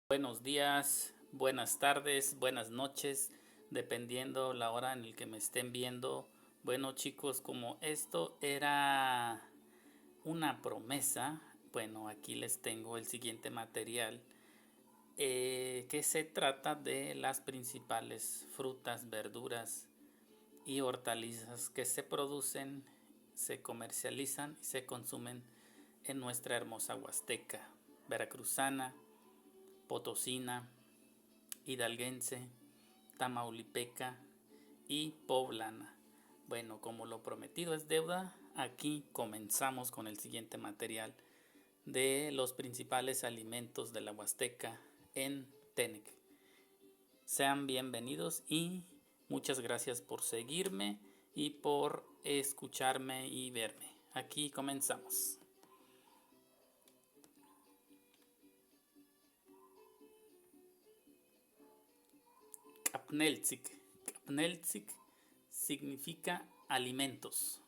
Buenos días, buenas tardes, buenas noches, dependiendo la hora en la que me estén viendo. Bueno, chicos, como esto era una promesa, bueno, aquí les tengo el siguiente material que se trata de las principales frutas, verduras y hortalizas que se producen, se comercializan y se consumen en nuestra hermosa Huasteca veracruzana, potosina, hidalguense, tamaulipeca y poblana. Bueno, como lo prometido es deuda, aquí comenzamos con el siguiente material de los principales alimentos de la Huasteca en Tenec. Sean bienvenidos y muchas gracias por seguirme y por escucharme y verme. Aquí comenzamos. Capneltzic. Capneltzic significa alimentos.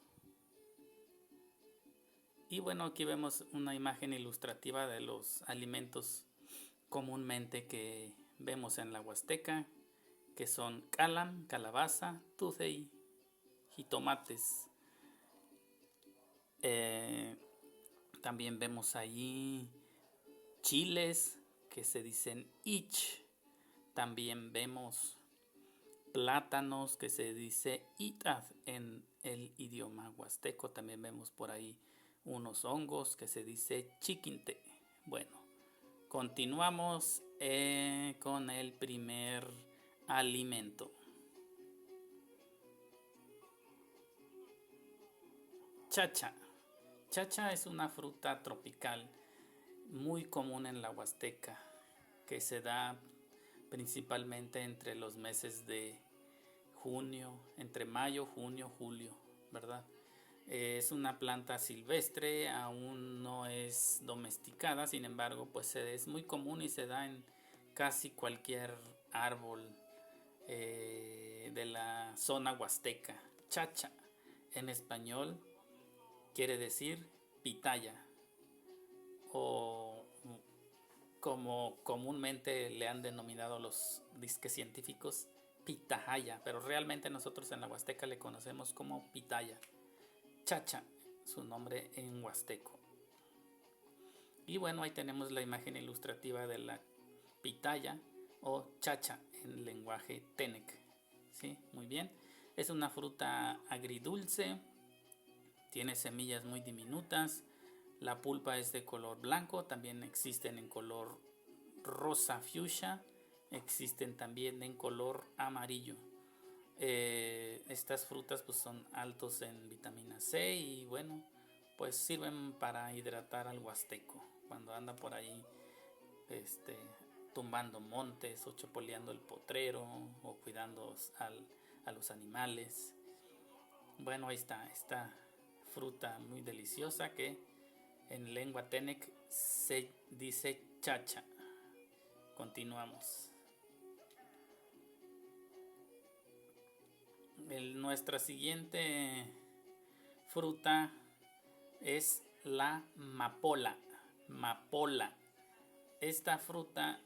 Y bueno, aquí vemos una imagen ilustrativa de los alimentos comúnmente que vemos en la Huasteca, que son calam, calabaza, tuzey, jitomates. También vemos allí chiles que se dicen ich. También vemos plátanos que se dice itad en el idioma huasteco. También vemos por ahí unos hongos que se dice chiquinte. Bueno, continuamos con el primer alimento. Chacha. Chacha es una fruta tropical muy común en la Huasteca que se da principalmente entre los meses de junio, entre mayo, junio, julio, ¿verdad? Es una planta silvestre, aún no es domesticada, sin embargo, pues es muy común y se da en casi cualquier árbol de la zona huasteca. Chacha, en español, quiere decir pitaya, o como comúnmente le han denominado los disques científicos, pitahaya, pero realmente nosotros en la Huasteca le conocemos como pitaya. Chacha, su nombre en huasteco. Y bueno, ahí tenemos la imagen ilustrativa de la pitaya o chacha en lenguaje tenec. ¿Sí? Muy bien. Es una fruta agridulce, tiene semillas muy diminutas, la pulpa es de color blanco, también existen en color rosa fuchsia, existen también en color amarillo. Estas frutas pues son altos en vitamina C y bueno, pues sirven para hidratar al huasteco cuando anda por ahí tumbando montes o chopoleando el potrero o cuidando a los animales. Bueno, ahí está esta fruta muy deliciosa que en lengua tenec se dice chacha. Continuamos. Nuestra siguiente fruta es la mapola. Mapola. Esta fruta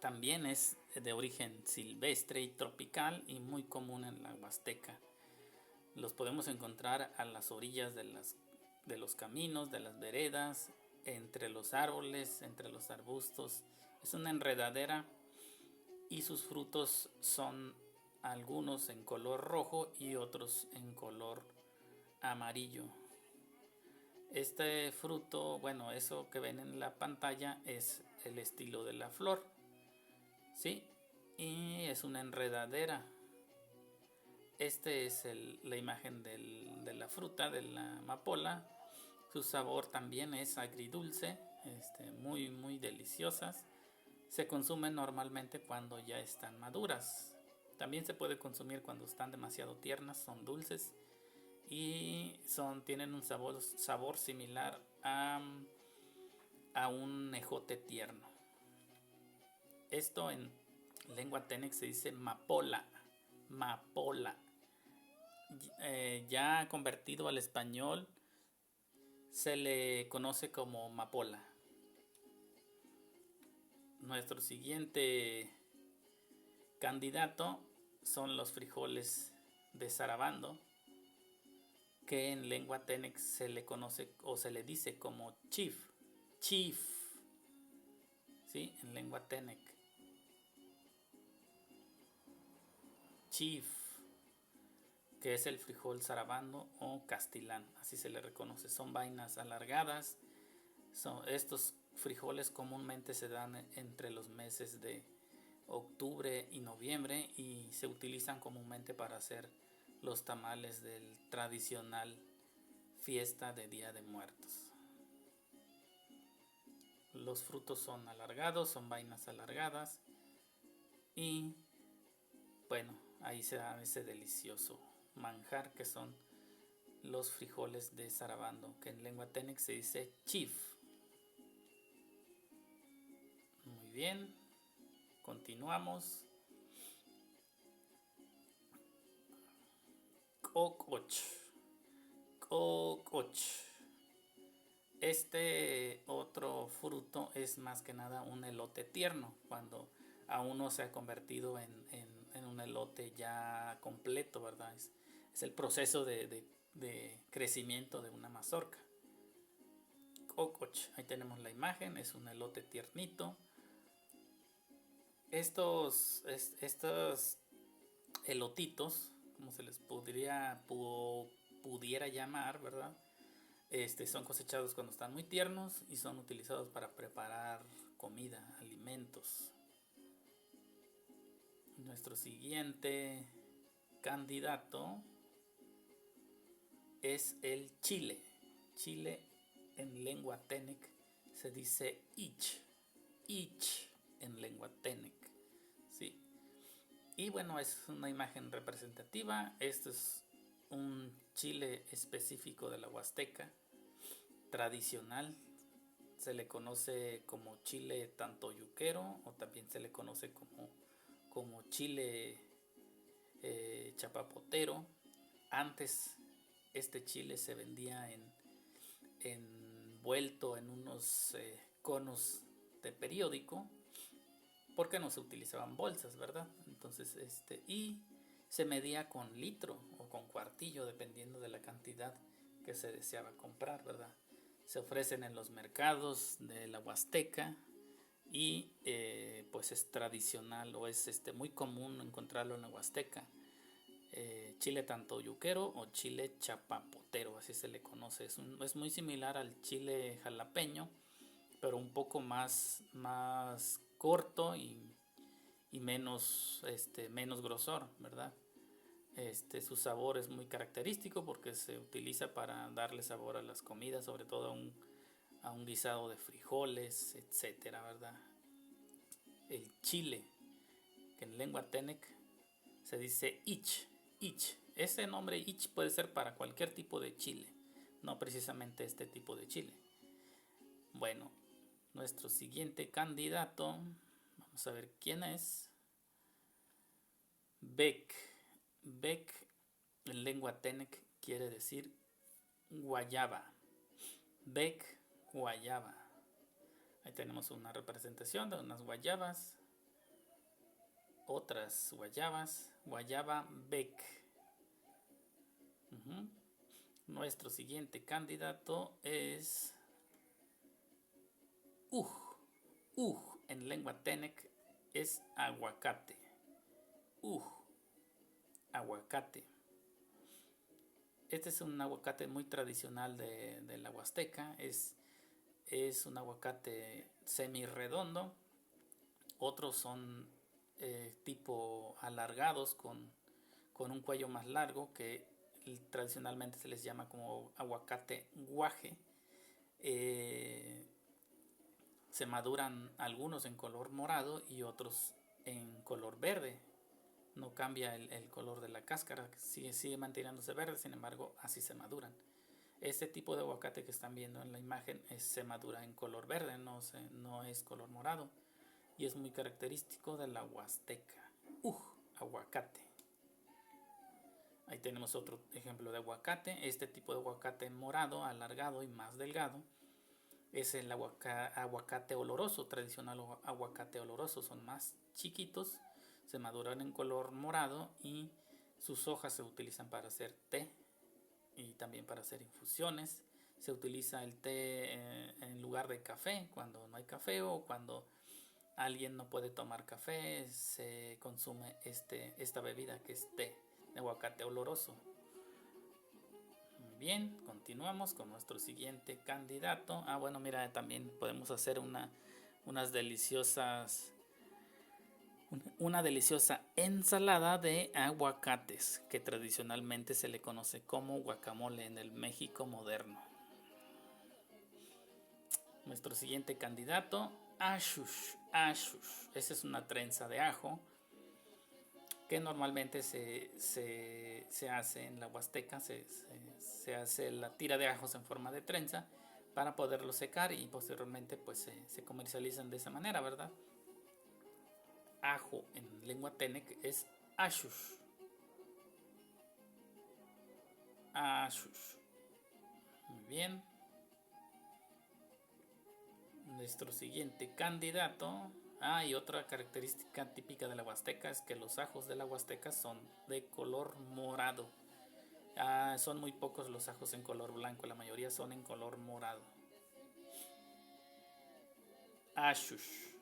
también es de origen silvestre y tropical y muy común en la Huasteca. Los podemos encontrar a las orillas de los caminos, de las veredas, entre los árboles, entre los arbustos. Es una enredadera y sus frutos son algunos en color rojo y otros en color amarillo. Este fruto, bueno, eso que ven en la pantalla es el estilo de la flor, ¿sí? Y es una enredadera. Este es la imagen de la fruta, de la amapola. Su sabor también es agridulce, muy muy deliciosas. Se consumen normalmente cuando ya están maduras. También se puede consumir cuando están demasiado tiernas, son dulces y tienen un sabor similar a un ejote tierno. Esto en lengua tenec se dice mapola. Mapola. Ya convertido al español se le conoce como mapola. Nuestro siguiente candidato son los frijoles de Sarabando, que en lengua Tenec se le conoce o se le dice como chief. Chief, ¿sí? En lengua Tenec. Chief, que es el frijol Sarabando o castilán, así se le reconoce. Son vainas alargadas. Estos frijoles comúnmente se dan entre los meses de octubre y noviembre y se utilizan comúnmente para hacer los tamales del tradicional fiesta de Día de Muertos. Los frutos son alargados, son vainas alargadas y bueno, ahí se da ese delicioso manjar que son los frijoles de Sarabando, que en lengua Tenec se dice chief. Muy bien, continuamos. Cococh. Este otro fruto es más que nada un elote tierno, cuando aún no se ha convertido en un elote ya completo, ¿verdad? Es el proceso de crecimiento de una mazorca. Cococh, ahí tenemos la imagen, es un elote tiernito. Estos elotitos, como se les pudiera llamar, ¿verdad? Son cosechados cuando están muy tiernos y son utilizados para preparar comida, alimentos. Nuestro siguiente candidato es el chile. Chile en lengua Tenec se dice ich. Ich en lengua Tenec. ¿Sí? Y bueno, es una imagen representativa. Esto es un chile específico de la Huasteca, tradicional. Se le conoce como chile tantoyuquero o también se le conoce como chile chapapotero. Antes este chile se vendía envuelto en unos conos de periódico, porque no se utilizaban bolsas, ¿verdad? Entonces, y se medía con litro o con cuartillo, dependiendo de la cantidad que se deseaba comprar, ¿verdad? Se ofrecen en los mercados de la Huasteca y pues es tradicional o es muy común encontrarlo en la Huasteca. Chile tantoyuquero o chile chapapotero, así se le conoce. Es muy similar al chile jalapeño, pero un poco más corto y menos grosor, ¿verdad? Su sabor es muy característico porque se utiliza para darle sabor a las comidas, sobre todo a un guisado de frijoles, etcétera, ¿verdad? El chile, que en lengua Tenec se dice ich. Ese nombre ich puede ser para cualquier tipo de chile, no precisamente este tipo de chile. Bueno, nuestro siguiente candidato, vamos a ver quién es. Bec en lengua Tenec quiere decir guayaba. Bec, guayaba. Ahí tenemos una representación de unas guayabas, otras guayabas, guayaba bec. Nuestro siguiente candidato es en lengua Tenec es aguacate. Aguacate. Este es un aguacate muy tradicional de la Huasteca. Es un aguacate semirredondo. Otros son tipo alargados con un cuello más largo, que tradicionalmente se les llama como aguacate guaje. Se maduran algunos en color morado y otros en color verde. No cambia el color de la cáscara, sigue manteniéndose verde, sin embargo así se maduran. Este tipo de aguacate que están viendo en la imagen se madura en color verde, no es color morado, y es muy característico de la Huasteca. Aguacate. Ahí tenemos otro ejemplo de aguacate. Este tipo de aguacate morado, alargado y más delgado es el aguacate oloroso, tradicional aguacate oloroso. Son más chiquitos, se maduran en color morado y sus hojas se utilizan para hacer té y también para hacer infusiones. Se utiliza el té en lugar de café cuando no hay café, o cuando alguien no puede tomar café, se consume esta bebida que es té de aguacate oloroso. Muy bien, continuamos con nuestro siguiente candidato. Bueno, mira, también podemos hacer una deliciosa ensalada de aguacates, que tradicionalmente se le conoce como guacamole en el México moderno. Nuestro siguiente candidato, ashush. Esa es una trenza de ajo que normalmente se hace en la Huasteca. Se hace la tira de ajos en forma de trenza para poderlo secar y posteriormente pues se comercializan de esa manera, ¿verdad? Ajo en lengua tenec es ashush. Muy bien. Nuestro siguiente candidato. Y otra característica típica de la Huasteca es que los ajos de la Huasteca son de color morado. Son muy pocos los ajos en color blanco, la mayoría son en color morado. Ashush.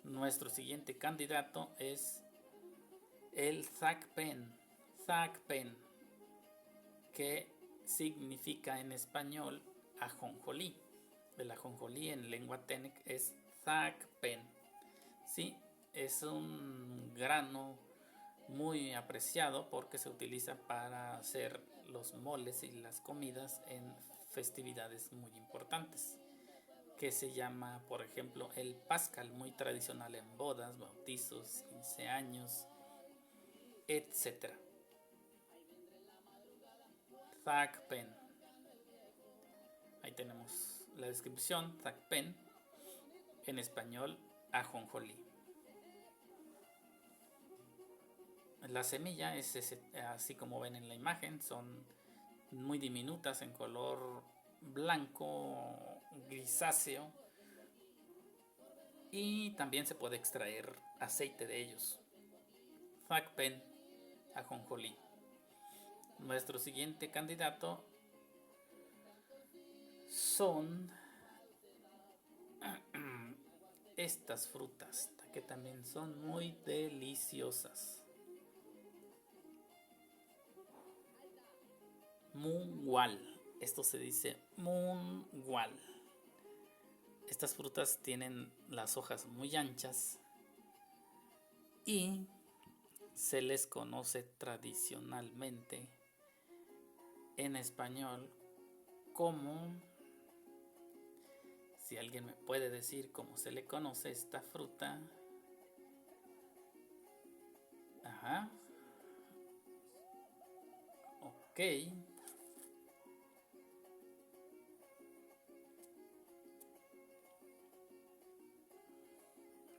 Nuestro siguiente candidato es el zacpen, que significa en español ajonjolí. El ajonjolí en lengua tenec es zacpen. Sí, es un grano muy apreciado porque se utiliza para hacer los moles y las comidas en festividades muy importantes, que se llama, por ejemplo, el pascal, muy tradicional en bodas, bautizos, 15 años, etc. Zacpen. Ahí tenemos la descripción, zacpen, en español, ajonjolí. La semilla es así como ven en la imagen, son muy diminutas en color blanco grisáceo, y también se puede extraer aceite de ellos. Zacpen, ajonjolí. Nuestro siguiente candidato son estas frutas, que también son muy deliciosas. Mungual. Esto se dice mungual. Estas frutas tienen las hojas muy anchas y se les conoce tradicionalmente en español como, si alguien me puede decir cómo se le conoce esta fruta. Ok.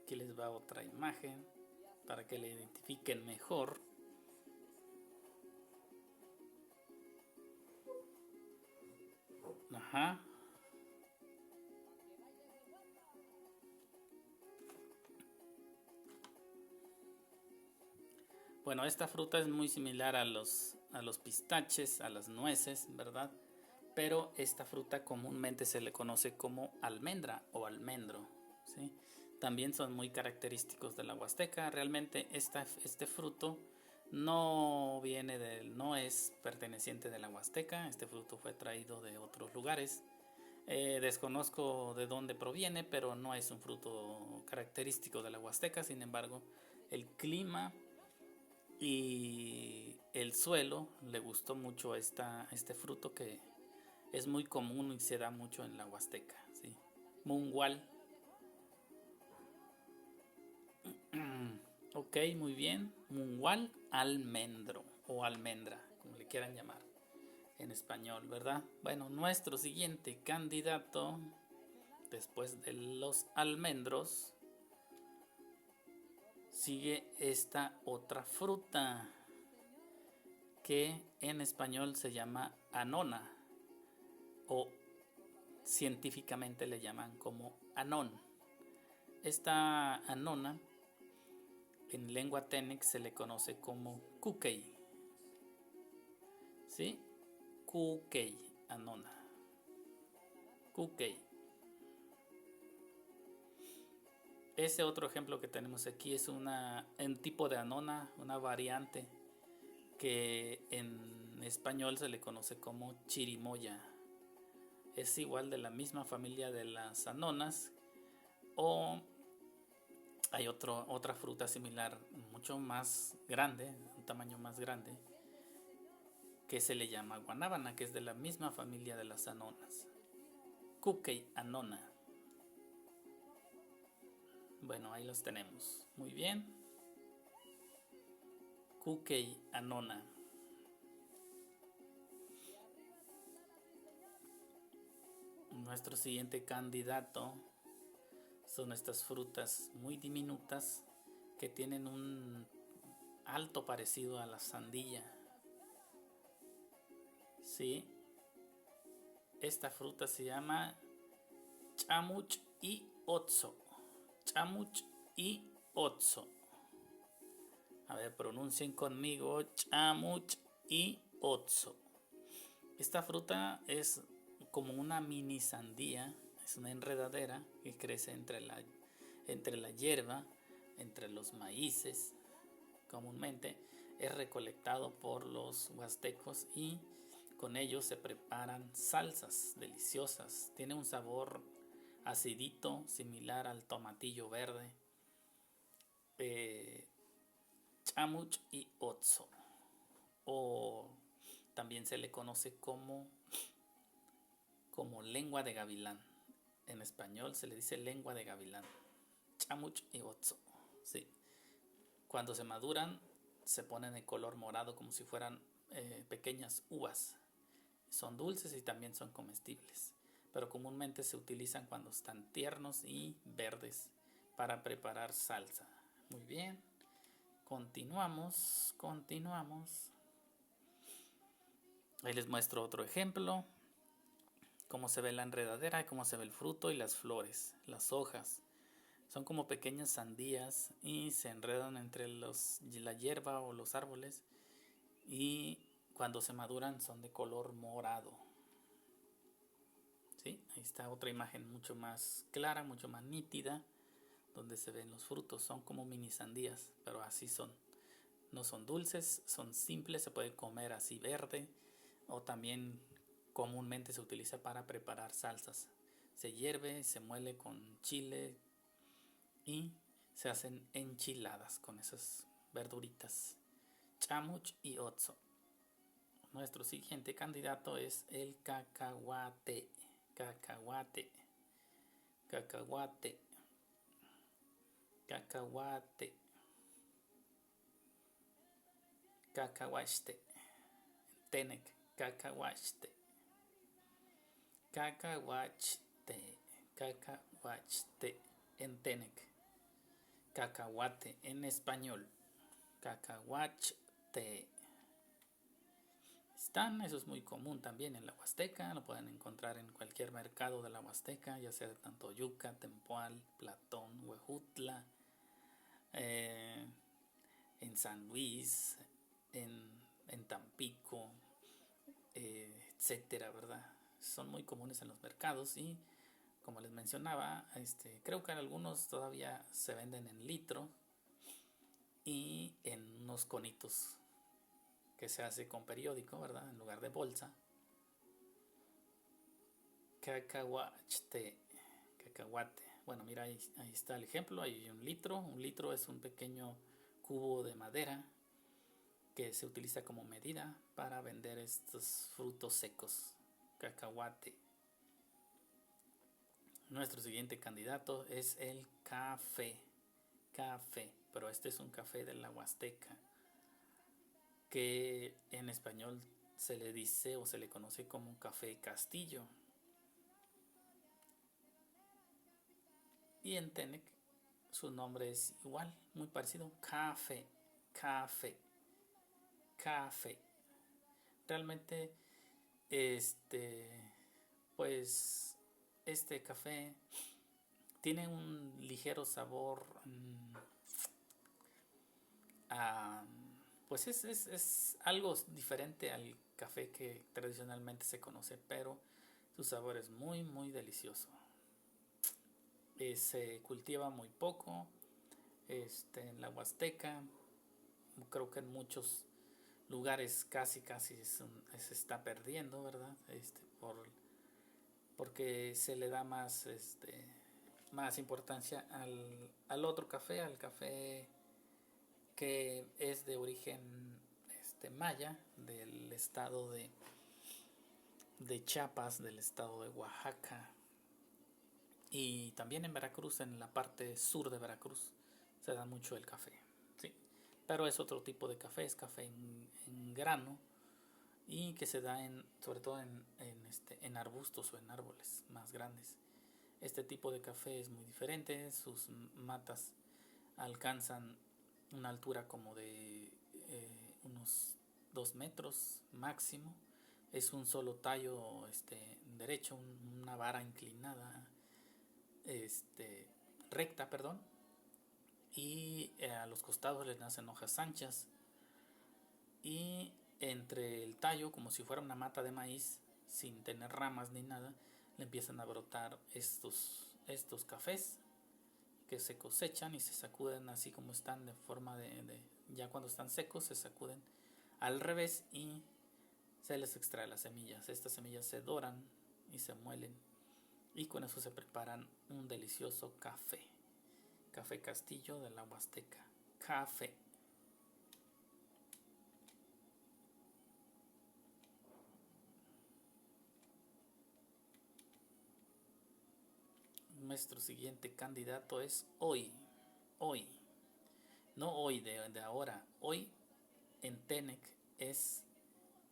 Aquí les va otra imagen para que la identifiquen mejor. Bueno, esta fruta es muy similar a los pistaches, a las nueces, ¿verdad? Pero esta fruta comúnmente se le conoce como almendra o almendro, ¿sí? También son muy característicos de la Huasteca. Realmente este fruto no es perteneciente de la Huasteca. Este fruto fue traído de otros lugares. Desconozco de dónde proviene, pero no es un fruto característico de la Huasteca. Sin embargo, el clima y el suelo le gustó mucho a este fruto, que es muy común y se da mucho en la Huasteca, ¿sí? Mungual. Ok, muy bien. Mungual, almendro o almendra, como le quieran llamar en español, ¿verdad? Bueno, nuestro siguiente candidato, después de los almendros, sigue esta otra fruta que en español se llama anona. o científicamente le llaman como anón. Esta anona en lengua Tenec se le conoce como kukey. ¿Sí? Kukey, anona. Kukey. Ese otro ejemplo que tenemos aquí es un tipo de anona, una variante que en español se le conoce como chirimoya. Es igual de la misma familia de las anonas, o hay otra fruta similar, mucho más grande, un tamaño más grande, que se le llama guanábana, que es de la misma familia de las anonas. Kukey anona. Bueno, ahí los tenemos. Muy bien. Kukey anona. Nuestro siguiente candidato son estas frutas muy diminutas que tienen un alto parecido a la sandía. Sí. Esta fruta se llama chamuch y otso. Chamuch y otso. A ver, pronuncien conmigo chamuch y otso. Esta fruta es como una mini sandía, es una enredadera que crece entre la hierba, entre los maíces. Comúnmente es recolectado por los huastecos y con ellos se preparan salsas deliciosas. Tiene un sabor acidito, similar al tomatillo verde. Chamuch y otso, o también se le conoce como lengua de gavilán. En español se le dice lengua de gavilán. Chamuch y otso. Sí. Cuando se maduran se ponen de color morado como si fueran pequeñas uvas. Son dulces y también son comestibles, pero comúnmente se utilizan cuando están tiernos y verdes para preparar salsa. Muy bien. Continuamos. Ahí les muestro otro ejemplo. Cómo se ve la enredadera, cómo se ve el fruto y las flores, las hojas. Son como pequeñas sandías y se enredan entre la hierba o los árboles, y cuando se maduran son de color morado. ¿Sí? Ahí está otra imagen mucho más clara, mucho más nítida, donde se ven los frutos. Son como mini sandías, pero así son. No son dulces, son simples, se puede comer así verde, o también comúnmente se utiliza para preparar salsas. Se hierve, se muele con chile y se hacen enchiladas con esas verduritas. Chamuch y otso. Nuestro siguiente candidato es el cacahuate. Cacahuate. Cacahuate. Cacahuate. Cacahuaste. Tenec. Cacahuaste. Cacahuachte. Cacahuachte en Tenec. Cacahuate en español. Cacahuachte. Eso es muy común también en la Huasteca. Lo pueden encontrar en cualquier mercado de la Huasteca, ya sea de Tantoyuca, Tempoal, Platón, Huejutla, en San Luis, en Tampico, etcétera, ¿verdad? Son muy comunes en los mercados y, como les mencionaba, creo que algunos todavía se venden en litro y en unos conitos que se hace con periódico, ¿verdad? En lugar de bolsa. Cacahuate. Bueno, mira, ahí está el ejemplo. Hay un litro. Un litro es un pequeño cubo de madera que se utiliza como medida para vender estos frutos secos. Cacahuate. Nuestro siguiente candidato es el café. Café, pero este es un café de la Huasteca, que en español se le dice o se le conoce como café Castillo. Y en Tenec su nombre es igual, muy parecido. Café. Realmente pues este café tiene un ligero sabor pues es algo diferente al café que tradicionalmente se conoce, pero su sabor es muy muy delicioso. Se cultiva muy poco en la Huasteca. Creo que en muchos lugares casi se está perdiendo, ¿verdad? Porque se le da más importancia al otro café, al café que es de origen maya, del estado de Chiapas, del estado de Oaxaca, y también en Veracruz, en la parte sur de Veracruz, se da mucho el café, ¿sí? Pero es otro tipo de café, es café en grano, y que se da sobre todo en arbustos o en árboles más grandes. Este tipo de café es muy diferente, sus matas alcanzan una altura como de unos 2 metros máximo. Es un solo tallo derecho, una vara inclinada, recta, perdón, y a los costados les nacen hojas anchas, y entre el tallo, como si fuera una mata de maíz, sin tener ramas ni nada, le empiezan a brotar estos cafés que se cosechan y se sacuden así como están, de forma ya cuando están secos se sacuden al revés y se les extrae las semillas. Estas semillas se doran y se muelen, y con eso se preparan un delicioso café. Café Castillo de la Huasteca. Café. Nuestro siguiente candidato es hoy. Hoy. No hoy de ahora. Hoy en Tenec es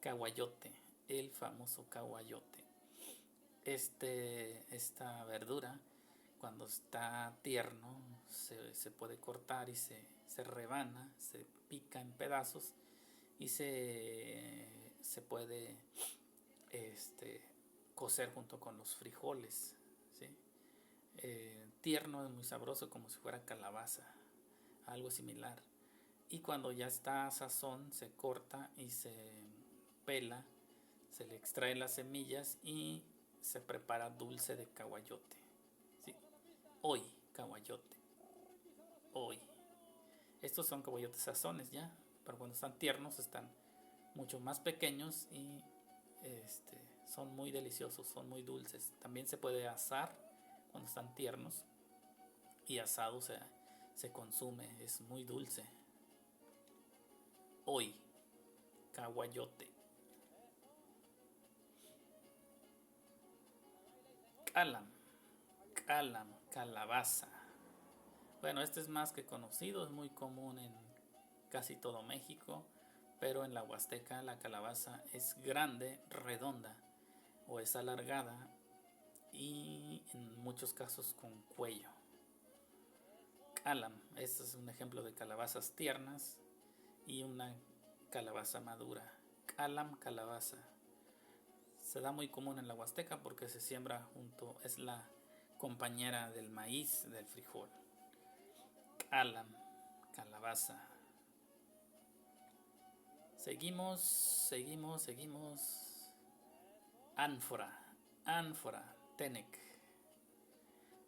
caguayote. El famoso caguayote. Esta verdura, cuando está tierno, se puede cortar y se rebana, se pica en pedazos y se puede cocer junto con los frijoles, ¿sí? Tierno, es muy sabroso, como si fuera calabaza, algo similar. Y cuando ya está a sazón, se corta y se pela, se le extraen las semillas y se prepara dulce de caguayote, ¿sí? Hoy, caguayote. Hoy. Estos son caguayotes sazones ya, pero cuando están tiernos están mucho más pequeños y son muy deliciosos, son muy dulces. También se puede asar cuando están tiernos, y asado se consume, es muy dulce. Hoy, caguayote. Calam, calabaza. Bueno, este es más que conocido, es muy común en casi todo México, pero en la Huasteca la calabaza es grande, redonda o es alargada, y en muchos casos con cuello. Calam, este es un ejemplo de calabazas tiernas y una calabaza madura. Calam, calabaza. Se da muy común en la Huasteca porque se siembra junto, es la compañera del maíz, del frijol. Calam, calabaza. Seguimos. Ánfora, Tenec.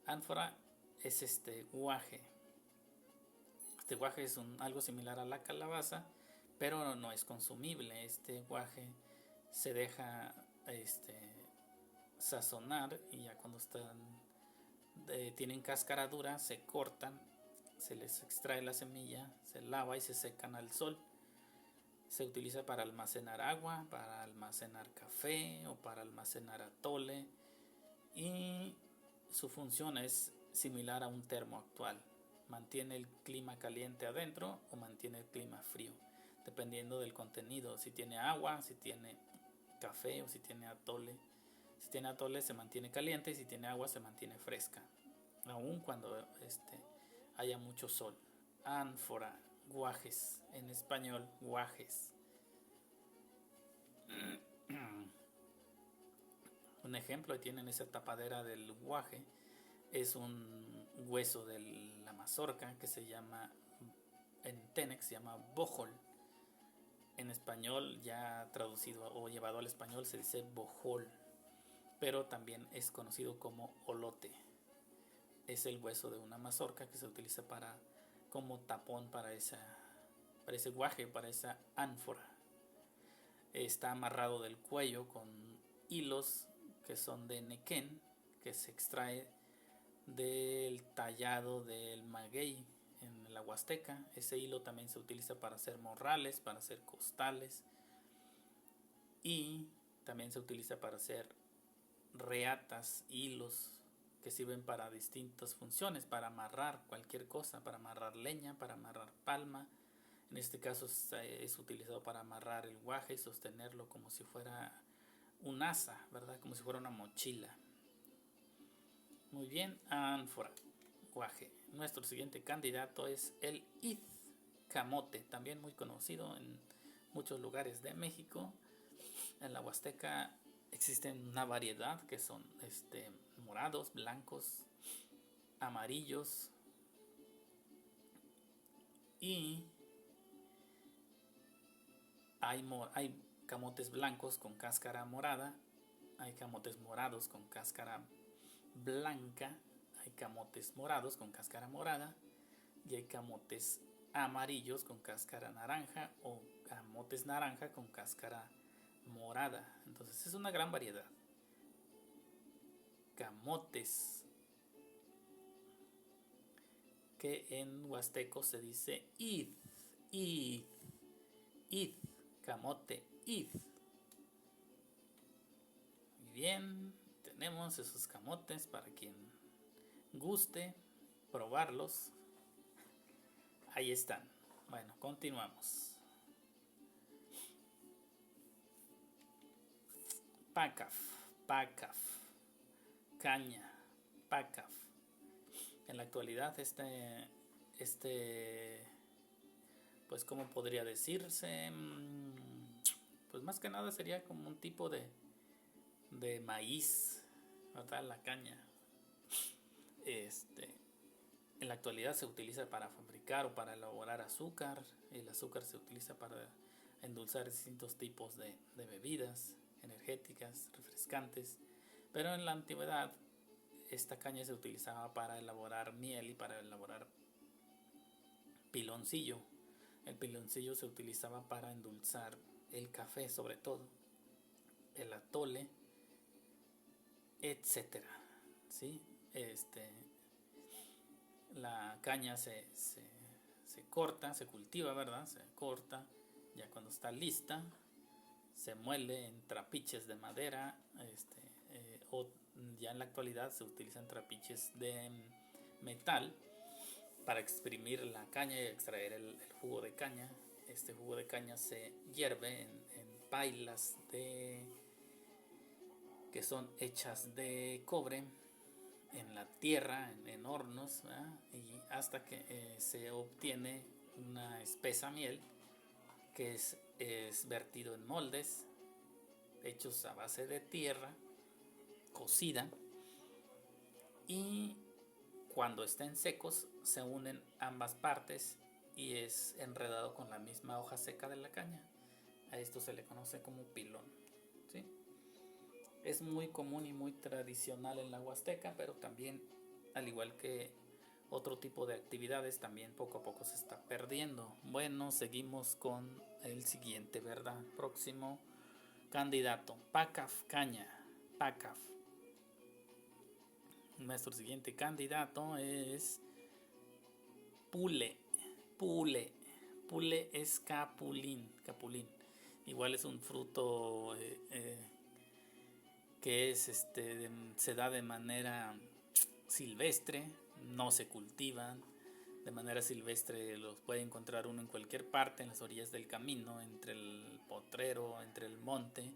Ánfora es guaje. Este guaje es algo similar a la calabaza, pero no es consumible. Este guaje se deja sazonar, y ya cuando tienen cáscara dura se cortan, se les extrae la semilla, se lava y se secan al sol. Se utiliza para almacenar agua, para almacenar café o para almacenar atole, y su función es similar a un termo actual. Mantiene el clima caliente adentro o mantiene el clima frío, dependiendo del contenido, si tiene agua, si tiene café o si tiene atole. Si tiene atole se mantiene caliente, y si tiene agua se mantiene fresca, aun cuando haya mucho sol. Ánfora, guajes, en español, guajes. Un ejemplo, ahí tienen esa tapadera del guaje, es un hueso de la mazorca que se llama, en Tenex se llama bojol. En español, ya traducido o llevado al español, se dice bojol, pero también es conocido como olote. Es el hueso de una mazorca que se utiliza como tapón para ese guaje, para esa ánfora. Está amarrado del cuello con hilos que son de nequén, que se extrae del tallado del maguey en la Huasteca. Ese hilo también se utiliza para hacer morrales, para hacer costales, y también se utiliza para hacer reatas, hilos que sirven para distintas funciones, para amarrar cualquier cosa, para amarrar leña, para amarrar palma. En este caso es utilizado para amarrar el guaje y sostenerlo como si fuera un asa, ¿verdad? Como si fuera una mochila. Muy bien, ánfora, guaje. Nuestro siguiente candidato es el camote, también muy conocido en muchos lugares de México. En la Huasteca existen una variedad que son morados, blancos, amarillos, y hay camotes blancos con cáscara morada, hay camotes morados con cáscara blanca, hay camotes morados con cáscara morada, y hay camotes amarillos con cáscara naranja o camotes naranja con cáscara morada. Entonces es una gran variedad. Camotes, que en huasteco se dice id, camote, id. Muy bien, tenemos esos camotes para quien guste probarlos. Ahí están. Bueno, continuamos. Pacaf, caña, pacaf. En la actualidad pues ¿cómo podría decirse? Pues más que nada sería como un tipo de maíz, ¿verdad? La caña. En la actualidad se utiliza para fabricar o para elaborar azúcar. El azúcar se utiliza para endulzar distintos tipos de bebidas energéticas, refrescantes. Pero en la antigüedad esta caña se utilizaba para elaborar miel y para elaborar piloncillo. El piloncillo se utilizaba para endulzar el café, sobre todo, el atole, etcétera. ¿Sí? La caña se corta, se cultiva, ¿verdad? Se corta, ya cuando está lista, se muele en trapiches de madera, o ya en la actualidad se utilizan trapiches de metal para exprimir la caña y extraer el jugo de caña. Este jugo de caña se hierve en pailas que son hechas de cobre en la tierra, en hornos, ¿verdad? Y hasta que se obtiene una espesa miel que es vertido en moldes hechos a base de tierra cocida, y cuando estén secos se unen ambas partes y es enredado con la misma hoja seca de la caña. A esto se le conoce como pilón, ¿sí? Es muy común y muy tradicional en la Huasteca, pero también, al igual que otro tipo de actividades, también poco a poco se está perdiendo. Bueno, seguimos con el siguiente, ¿verdad? Próximo candidato, Pacaf, caña, Pacaf. Nuestro siguiente candidato es Pule. Pule es capulín. Igual es un fruto que se da de manera silvestre, no se cultivan. De manera silvestre los puede encontrar uno en cualquier parte, en las orillas del camino, entre el potrero, entre el monte,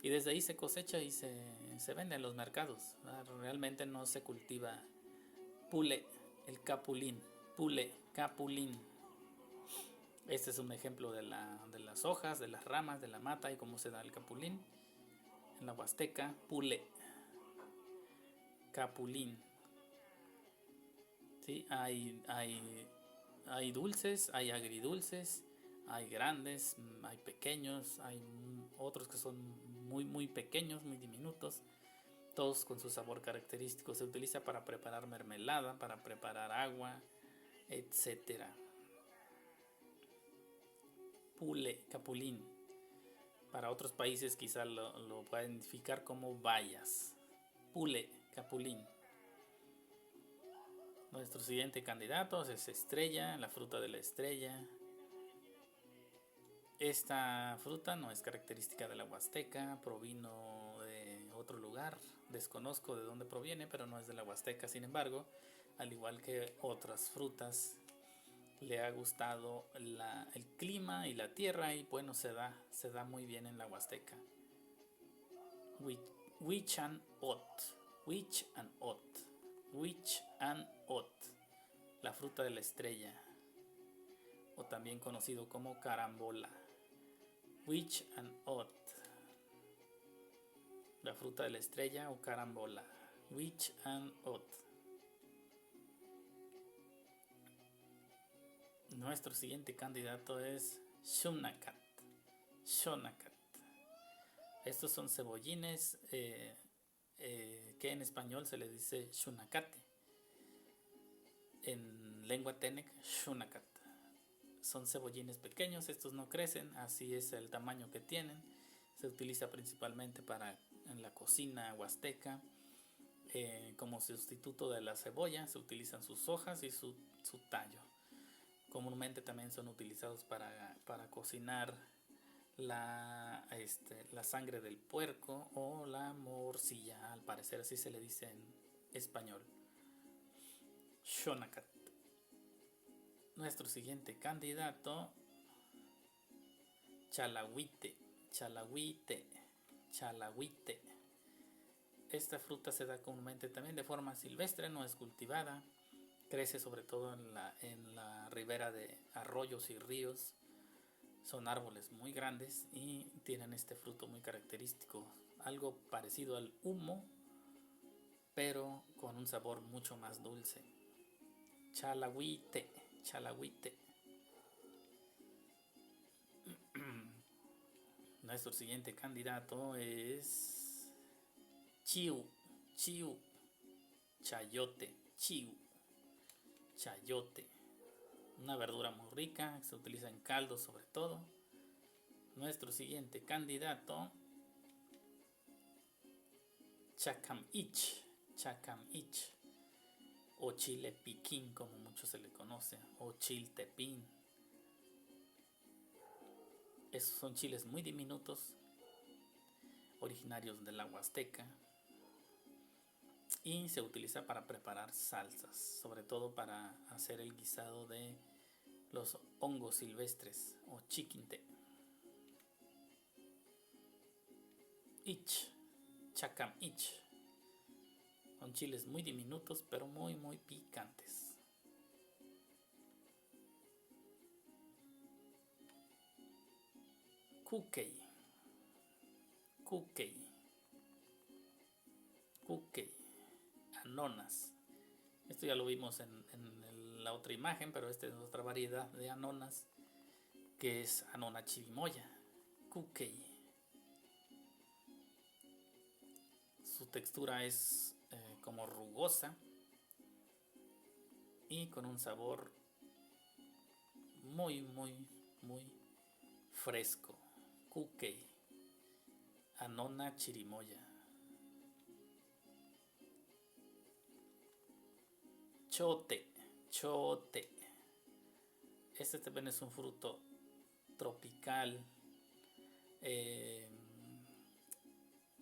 y desde ahí se cosecha y se vende en los mercados. Realmente no se cultiva pule, el capulín, pule, capulín. Este es un ejemplo de las hojas, de las ramas, de la mata y cómo se da el capulín. En la Huasteca, pule. capulín. ¿Sí? Hay dulces, hay agridulces, hay grandes, hay pequeños, hay otros que son muy pequeños, muy diminutos, todos con su sabor característico. Se utiliza para preparar mermelada, para preparar agua, etcétera. Pule, capulín. Para otros países quizá lo pueden identificar como bayas. Pule, capulín. Nuestro siguiente candidato es estrella, la fruta de la estrella. Esta fruta no es característica de la Huasteca, provino de otro lugar, desconozco de dónde proviene, pero no es de la Huasteca. Sin embargo, al igual que otras frutas, le ha gustado el clima y la tierra y bueno, se da muy bien en la Huasteca. Witch and Ot, la fruta de la estrella, o también conocido como carambola. Witch and Ot, la fruta de la estrella o carambola. Witch and Ot. Nuestro siguiente candidato es Shonakat. Estos son cebollines que en español se les dice shunacate. En lengua tenec, Shonakat. Son cebollines pequeños, estos no crecen, así es el tamaño que tienen. Se utiliza principalmente en la cocina huasteca. Como sustituto de la cebolla se utilizan sus hojas y su tallo. Comúnmente también son utilizados para cocinar la sangre del puerco o la morcilla, al parecer así se le dice en español. Shonakat. Nuestro siguiente candidato, chalahuite. Esta fruta se da comúnmente también de forma silvestre, no es cultivada. Crece sobre todo en la ribera de arroyos y ríos. Son árboles muy grandes y tienen este fruto muy característico, algo parecido al humo, pero con un sabor mucho más dulce. Chalahuite. Nuestro siguiente candidato es chayote. Una verdura muy rica, se utiliza en caldo sobre todo. Nuestro siguiente candidato, chacamich, o chile piquín como muchos se le conoce, o chiltepín. Esos son chiles muy diminutos, originarios de la Huasteca, y se utiliza para preparar salsas, sobre todo para hacer el guisado de los hongos silvestres o chiquinte. Chacamich. Son chiles muy diminutos pero muy picantes. Kukey. Anonas. Esto ya lo vimos en la otra imagen, pero esta es otra variedad de anonas, que es Anona chirimoya. Kukey. Su textura es como rugosa y con un sabor muy fresco. Kukey. Anona chirimoya. Chote. Este también es un fruto tropical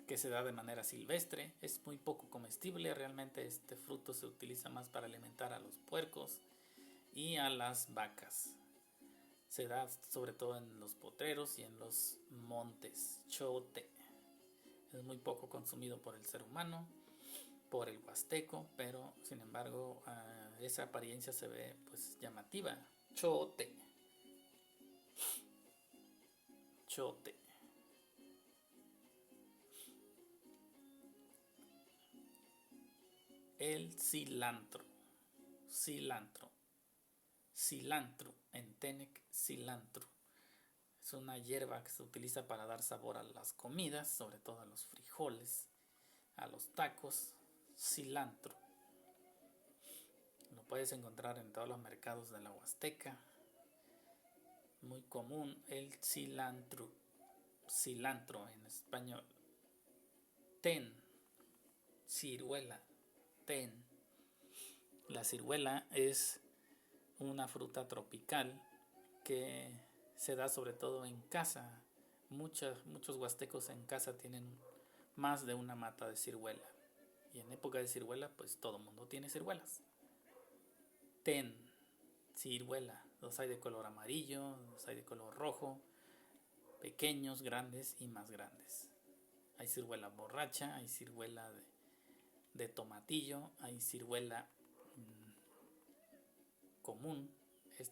que se da de manera silvestre. Es muy poco comestible. Realmente este fruto se utiliza más para alimentar a los puercos y a las vacas. Se da sobre todo en los potreros y en los montes. Chote. Es muy poco consumido por el ser humano, por el huasteco, pero sin embargo esa apariencia se ve pues llamativa. Chote. El cilantro. Cilantro. Cilantro. En Tenec, cilantro. Es una hierba que se utiliza para dar sabor a las comidas, sobre todo a los frijoles, a los tacos. Cilantro. Lo puedes encontrar en todos los mercados de la Huasteca. Muy común el cilantro. Cilantro en español. Ten. Ciruela. Ten. La ciruela es una fruta tropical que se da sobre todo en casa. Muchos huastecos en casa tienen más de una mata de ciruela. Y en época de ciruela, pues todo el mundo tiene ciruelas. Ten, ciruela. Los hay de color amarillo, los hay de color rojo, pequeños, grandes y más grandes. Hay ciruela borracha, hay ciruela de tomatillo, hay ciruela común,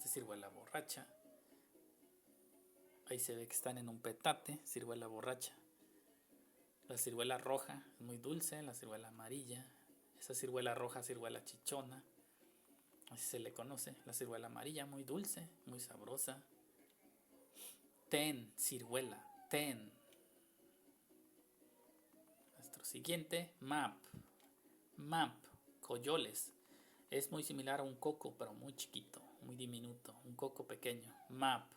ciruela borracha. Ahí se ve que están en un petate, ciruela borracha. La ciruela roja es muy dulce, la ciruela amarilla, esa ciruela roja, ciruela chichona, así se le conoce. La ciruela amarilla muy dulce, muy sabrosa. Ten, ciruela, ten. Nuestro siguiente, map. Map, coyoles. Es muy similar a un coco, pero muy chiquito, muy diminuto, un coco pequeño. Map,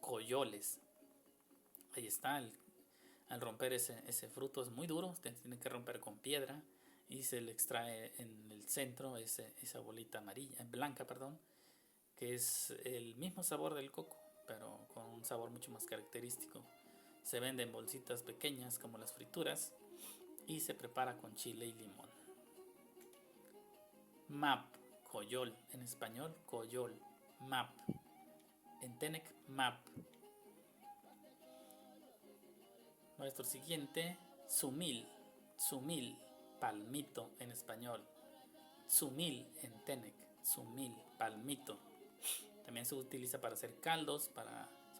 coyoles. Ahí está, al romper ese fruto es muy duro, se tiene que romper con piedra y se le extrae en el centro esa bolita amarilla, blanca, que es el mismo sabor del coco, pero con un sabor mucho más característico. Se vende en bolsitas pequeñas como las frituras y se prepara con chile y limón. Map, coyol, en español, coyol, map. En Tenec, map. Nuestro siguiente, sumil, sumil, palmito en español. Sumil en Tenec, sumil, palmito. También se utiliza para hacer caldos,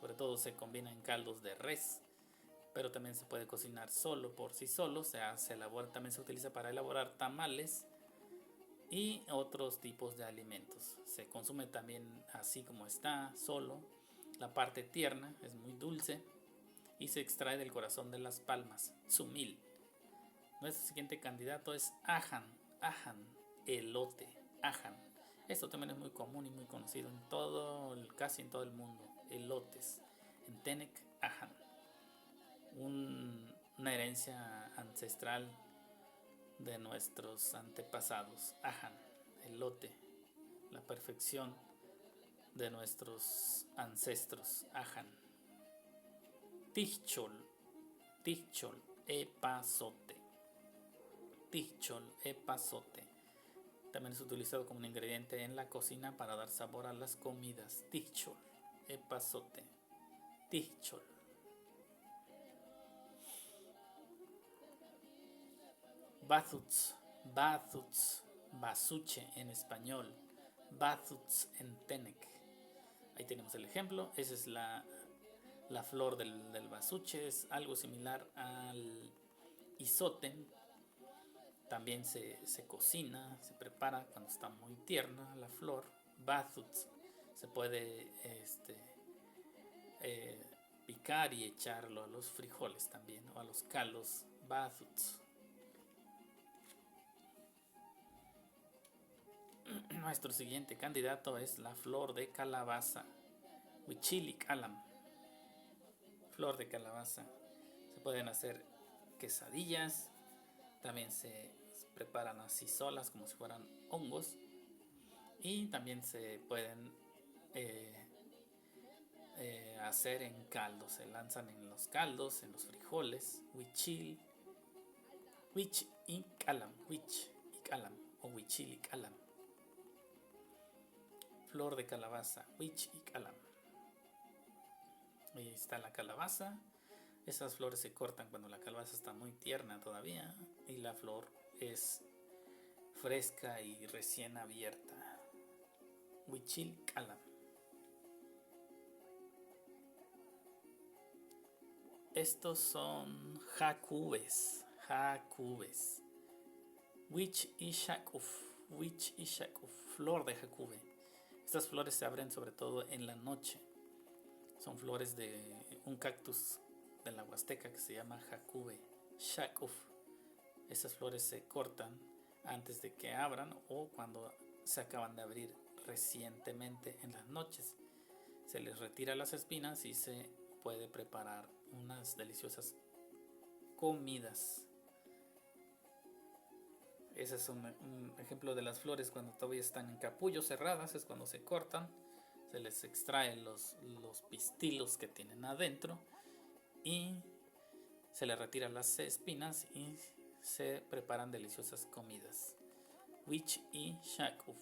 sobre todo se combina en caldos de res, pero también se puede cocinar solo, por sí solo. También se utiliza para elaborar tamales y otros tipos de alimentos. Se consume también así como está, solo. La parte tierna es muy dulce y se extrae del corazón de las palmas, sumil. Nuestro siguiente candidato es ajan, elote, ajan. Esto también es muy común y muy conocido casi en todo el mundo. Elotes, en Tenec, ajan. Una herencia ancestral de nuestros antepasados. Ajan, elote, la perfección de nuestros ancestros. Ajan. Tichol, epazote. Tichol, epazote. También es utilizado como un ingrediente en la cocina para dar sabor a las comidas. Tichol, epazote. Tichol. Bathuts, basuche en español, bathuts en Tenec. Ahí tenemos el ejemplo. Esa es la flor del basuche, es algo similar al isote. También se cocina, se prepara cuando está muy tierna la flor. Bathuts se puede picar y echarlo a los frijoles también, o a los caldos. Bathuts. Nuestro siguiente candidato es la flor de calabaza, Huichilic alam. Flor de calabaza. Se pueden hacer quesadillas, también se preparan así solas como si fueran hongos, y también se pueden hacer en caldos. Se lanzan en los caldos, en los frijoles. Huichilic alam o Huichilic alam. Flor de calabaza, Huichilic alam. Ahí está la calabaza. Esas flores se cortan cuando la calabaza está muy tierna todavía y la flor es fresca y recién abierta. Huichilic alam. Estos son jacubes. Witch y Shakuf. Witch y Shakuf. Flor de Jacube. Estas flores se abren sobre todo en la noche. Son flores de un cactus de la Huasteca que se llama Jacube. Shakuf. Esas flores se cortan antes de que abran o cuando se acaban de abrir recientemente en las noches. Se les retira las espinas y se puede preparar unas deliciosas comidas. Ese es un ejemplo de las flores cuando todavía están en capullo cerradas, es cuando se cortan, se les extraen los pistilos que tienen adentro y se les retiran las espinas y se preparan deliciosas comidas. Witch y Shakuf.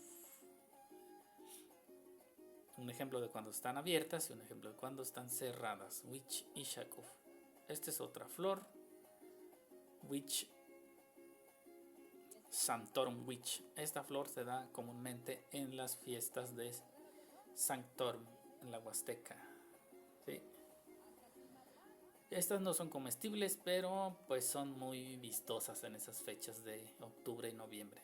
Un ejemplo de cuando están abiertas y un ejemplo de cuando están cerradas. Witch y Shakuf. Esta es otra flor. Witch. Sanctorum Witch. Esta flor se da comúnmente en las fiestas de Sanctorum en la Huasteca. ¿Sí? Estas no son comestibles, pero pues son muy vistosas en esas fechas de octubre y noviembre.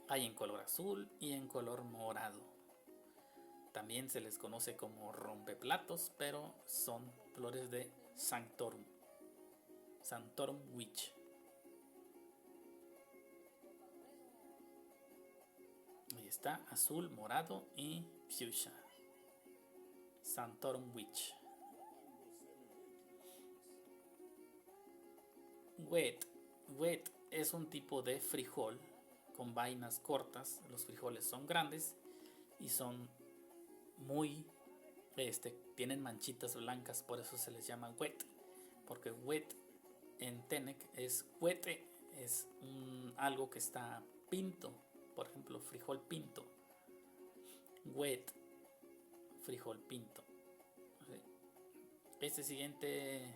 Hay en color azul y en color morado. También se les conoce como rompeplatos, pero son flores de Sanctorum. Sanctorum Witch. Ahí está, azul, morado y fuchsia. Sanctorum Witch. Wheat es un tipo de frijol con vainas cortas. Los frijoles son grandes y son muy tienen manchitas blancas, por eso se les llama wheat, porque wheat en Tenec es huete, es algo que está pinto, por ejemplo frijol pinto, wheat, frijol pinto. Este siguiente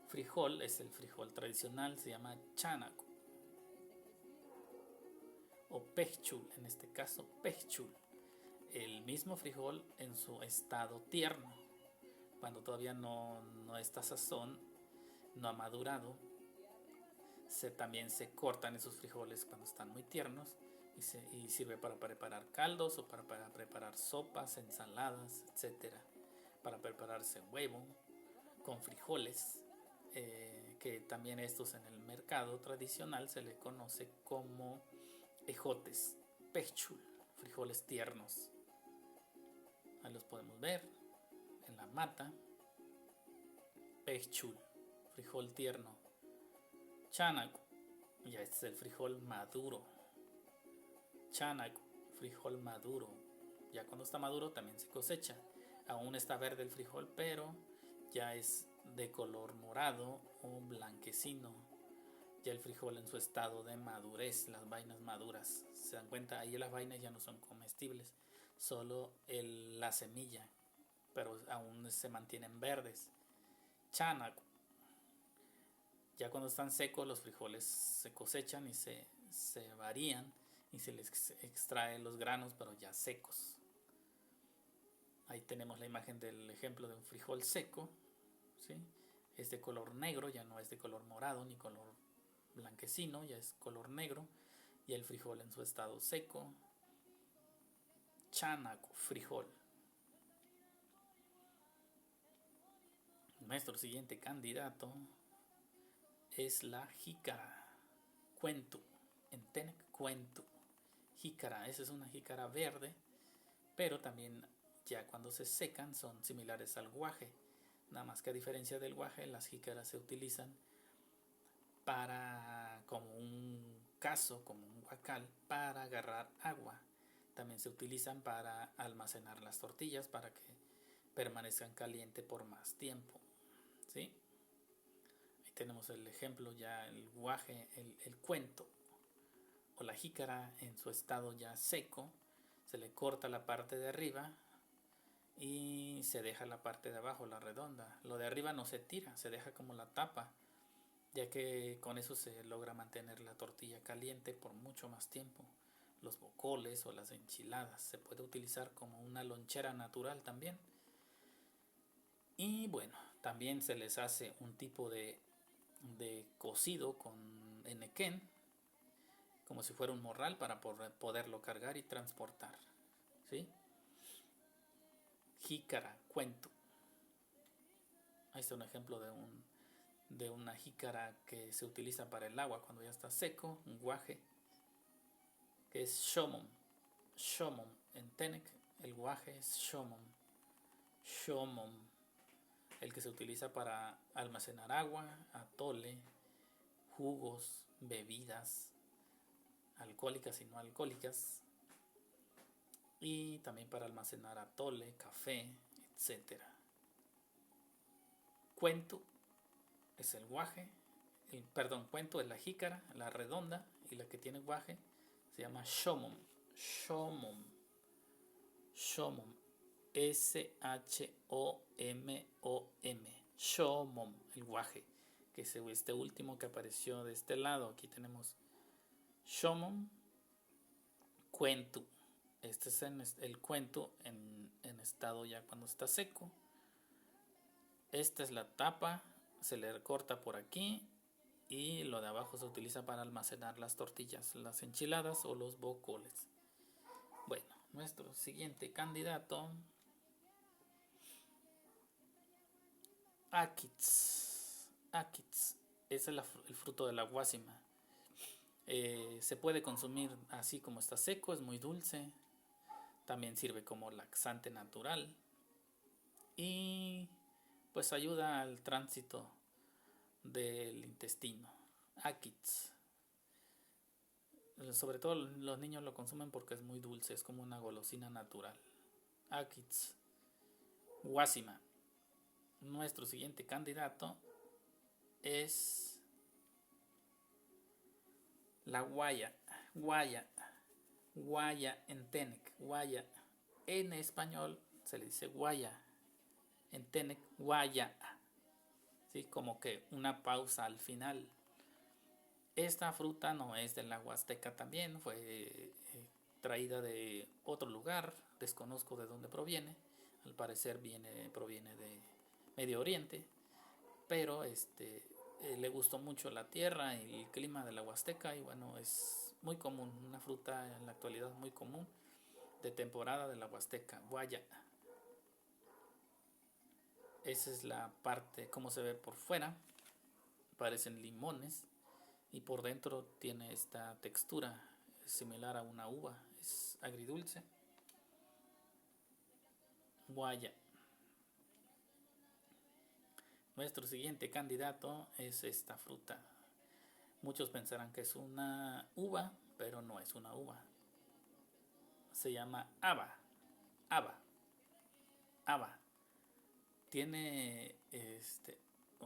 frijol es el frijol tradicional, se llama chanaco o pechul, en este caso pechul. El mismo frijol en su estado tierno, cuando todavía no está sazón, no ha madurado. También se cortan esos frijoles cuando están muy tiernos y sirve para preparar caldos o para preparar sopas, ensaladas, etc. Para prepararse huevo con frijoles, que también estos en el mercado tradicional se le conoce como ejotes, pechul, frijoles tiernos. Ahí los podemos ver en la mata. Pechul, frijol tierno. Chanaco, ya este es el frijol maduro. Chanaco, frijol maduro. Ya cuando está maduro también se cosecha. Aún está verde el frijol, pero ya es de color morado o blanquecino. Ya el frijol en su estado de madurez, las vainas maduras. Se dan cuenta, ahí las vainas ya no son comestibles, solo la semilla, pero aún se mantienen verdes. Chanaco. Ya cuando están secos los frijoles se cosechan y se varían y se les extrae los granos, pero ya secos. Ahí tenemos la imagen del ejemplo de un frijol seco, ¿sí? Es de color negro, ya no es de color morado ni color blanquecino, ya es color negro, y el frijol en su estado seco. Chanaco, frijol. Nuestro siguiente candidato es la jícara, cuentu, en Tenec cuentu. Jícara, esa es una jícara verde, pero también ya cuando se secan son similares al guaje, nada más que a diferencia del guaje, las jícaras se utilizan como un cazo, como un huacal, para agarrar agua. También se utilizan para almacenar las tortillas para que permanezcan calientes por más tiempo, ¿sí? Ahí tenemos el ejemplo ya, el guaje, el cuento o la jícara en su estado ya seco. Se le corta la parte de arriba y se deja la parte de abajo, la redonda. Lo de arriba no se tira, se deja como la tapa, ya que con eso se logra mantener la tortilla caliente por mucho más tiempo. Los bocoles o las enchiladas se puede utilizar como una lonchera natural también. Y bueno, también se les hace un tipo de de cocido con enequén, como si fuera un morral para poderlo cargar y transportar. ¿Sí? Jícara, cuento. Ahí está un ejemplo de una jícara que se utiliza para el agua cuando ya está seco, un guaje, que es shomon. Shomon. En Tenec el guaje es shomon. Shomon. El que se utiliza para almacenar agua, atole, jugos, bebidas alcohólicas y no alcohólicas, y también para almacenar atole, café, etc. Cuento es el guaje, cuento es la jícara, la redonda, y la que tiene guaje se llama shomon. Shomon. Shomon. S-H-O-M-O-M. Shomon, el guaje, que es este último que apareció de este lado. Aquí tenemos shomon, cuento. Este es el cuento en estado ya cuando está seco. Esta es la tapa, se le corta por aquí, y lo de abajo se utiliza para almacenar las tortillas, las enchiladas o los bocoles. Bueno, nuestro siguiente candidato, akits. Akits es el fruto de la guásima. Se puede consumir así como está seco, es muy dulce. También sirve como laxante natural y pues ayuda al tránsito del intestino. Akits. Sobre todo los niños lo consumen porque es muy dulce, es como una golosina natural. Akits. Guásima. Nuestro siguiente candidato es la guaya. Guaya. Guaya en Tenec. Guaya. En español se le dice guaya. En Tenec, guaya. ¿Sí? Como que una pausa al final. Esta fruta no es de la Huasteca también, fue traída de otro lugar, desconozco de dónde proviene, al parecer proviene de Medio Oriente, pero le gustó mucho la tierra y el clima de la Huasteca, y bueno, es muy común, una fruta en la actualidad muy común de temporada de la Huasteca, guaya. Esa es la parte, como se ve por fuera, parecen limones, y por dentro tiene esta textura similar a una uva, es agridulce. Guaya. Nuestro siguiente candidato es esta fruta. Muchos pensarán que es una uva, pero no es una uva. Se llama haba. Haba. Haba. Tiene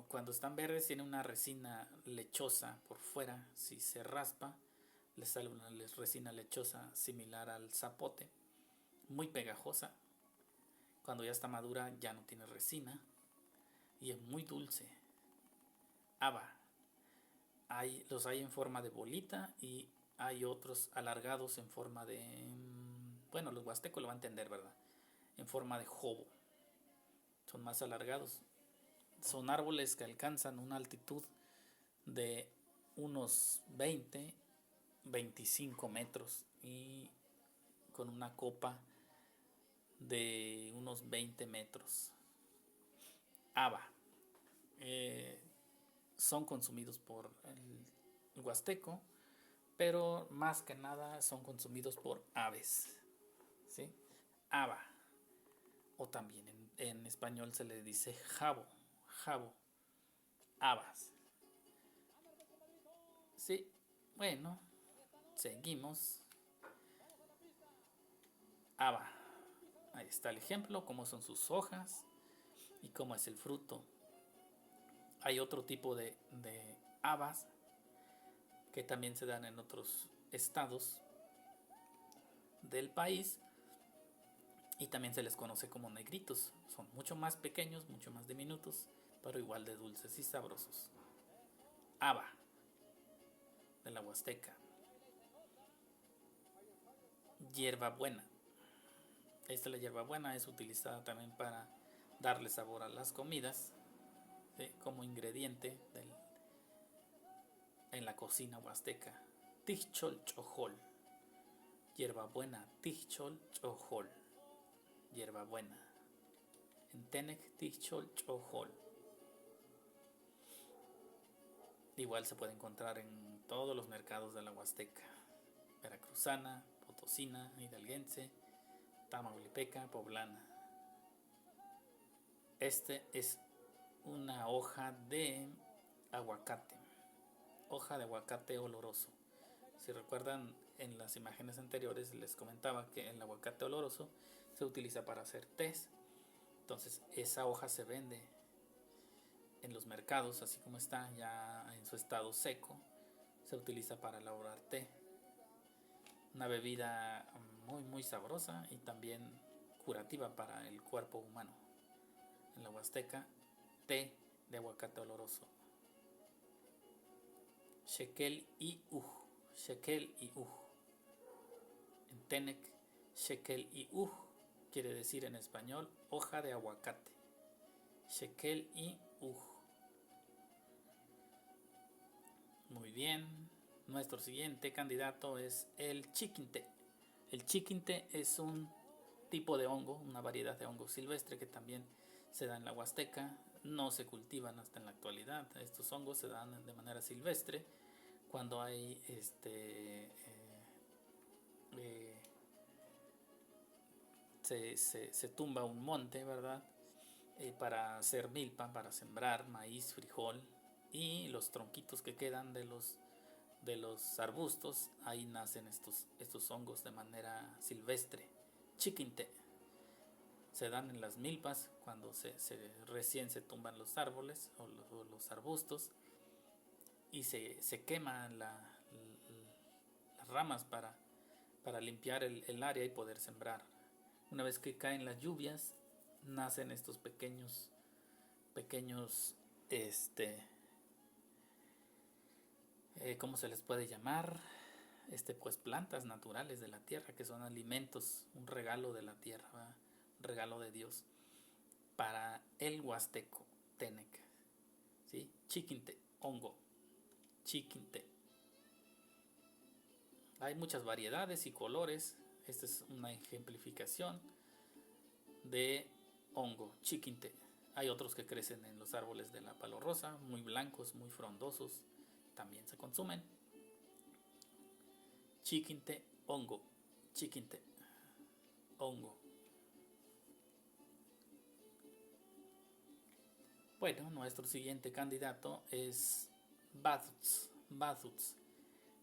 cuando están verdes tiene una resina lechosa por fuera. Si se raspa, les sale una resina lechosa similar al zapote, muy pegajosa. Cuando ya está madura ya no tiene resina y es muy dulce. Haba. Los hay en forma de bolita y hay otros alargados en forma de... Bueno, los huastecos lo van a entender, ¿verdad? En forma de jobo. Son más alargados. Son árboles que alcanzan una altitud de unos 25 metros y con una copa de unos 20 metros. Haba. Son consumidos por el huasteco, pero más que nada son consumidos por aves. ¿Sí? Haba. O también en español se le dice jabo. Jabo. Habas. Sí. Bueno, seguimos. Haba. Ahí está el ejemplo, cómo son sus hojas y cómo es el fruto. Hay otro tipo de habas que también se dan en otros estados del país y también se les conoce como negritos. Son mucho más pequeños, mucho más diminutos, pero igual de dulces y sabrosos. Haba de la Huasteca. Hierbabuena. La hierbabuena es utilizada también para darle sabor a las comidas, ¿sí? Como ingrediente en la cocina huasteca. Tichol chojol, hierbabuena. Tichol chojol, hierbabuena. En Tenec, tichol chojol. Igual se puede encontrar en todos los mercados de la Huasteca: veracruzana, potosina, hidalguense, tamaulipeca, poblana. Este es una hoja de aguacate, hoja de aguacate oloroso. Si recuerdan, en las imágenes anteriores les comentaba que el aguacate oloroso se utiliza para hacer tés. Entonces esa hoja se vende en los mercados, así como está ya en su estado seco. Se utiliza para elaborar té. Una bebida muy sabrosa y también curativa para el cuerpo humano. En la Huasteca, té de aguacate oloroso. Shekel y uj. Shekel y uj. En Tenec, shekel y uj quiere decir en español hoja de aguacate. Shekel y uj. Muy bien. Nuestro siguiente candidato es el chiquinte. El chiquinte es un tipo de hongo, una variedad de hongo silvestre que también se da en la Huasteca. No se cultivan hasta en la actualidad. Estos hongos se dan de manera silvestre cuando hay se tumba un monte, ¿verdad? Para hacer milpa, para sembrar maíz, frijol, y los tronquitos que quedan de los arbustos, ahí nacen estos hongos de manera silvestre. Chiquinte. Se dan en las milpas cuando recién se tumban los árboles o los arbustos, y se queman las ramas para limpiar el área y poder sembrar. Una vez que caen las lluvias, nacen estos pequeños ¿cómo se les puede llamar? Pues plantas naturales de la tierra, que son alimentos, un regalo de la tierra, ¿verdad? Un regalo de Dios para el huasteco Tenec. ¿Sí? Chiquinte, hongo, chiquinte. Hay muchas variedades y colores. Esta es una ejemplificación de hongo, chiquinte. Hay otros que crecen en los árboles de la palo rosa, muy blancos, muy frondosos, también se consumen. Chiquinte, hongo, chiquinte, hongo. Bueno, nuestro siguiente candidato es bathuts.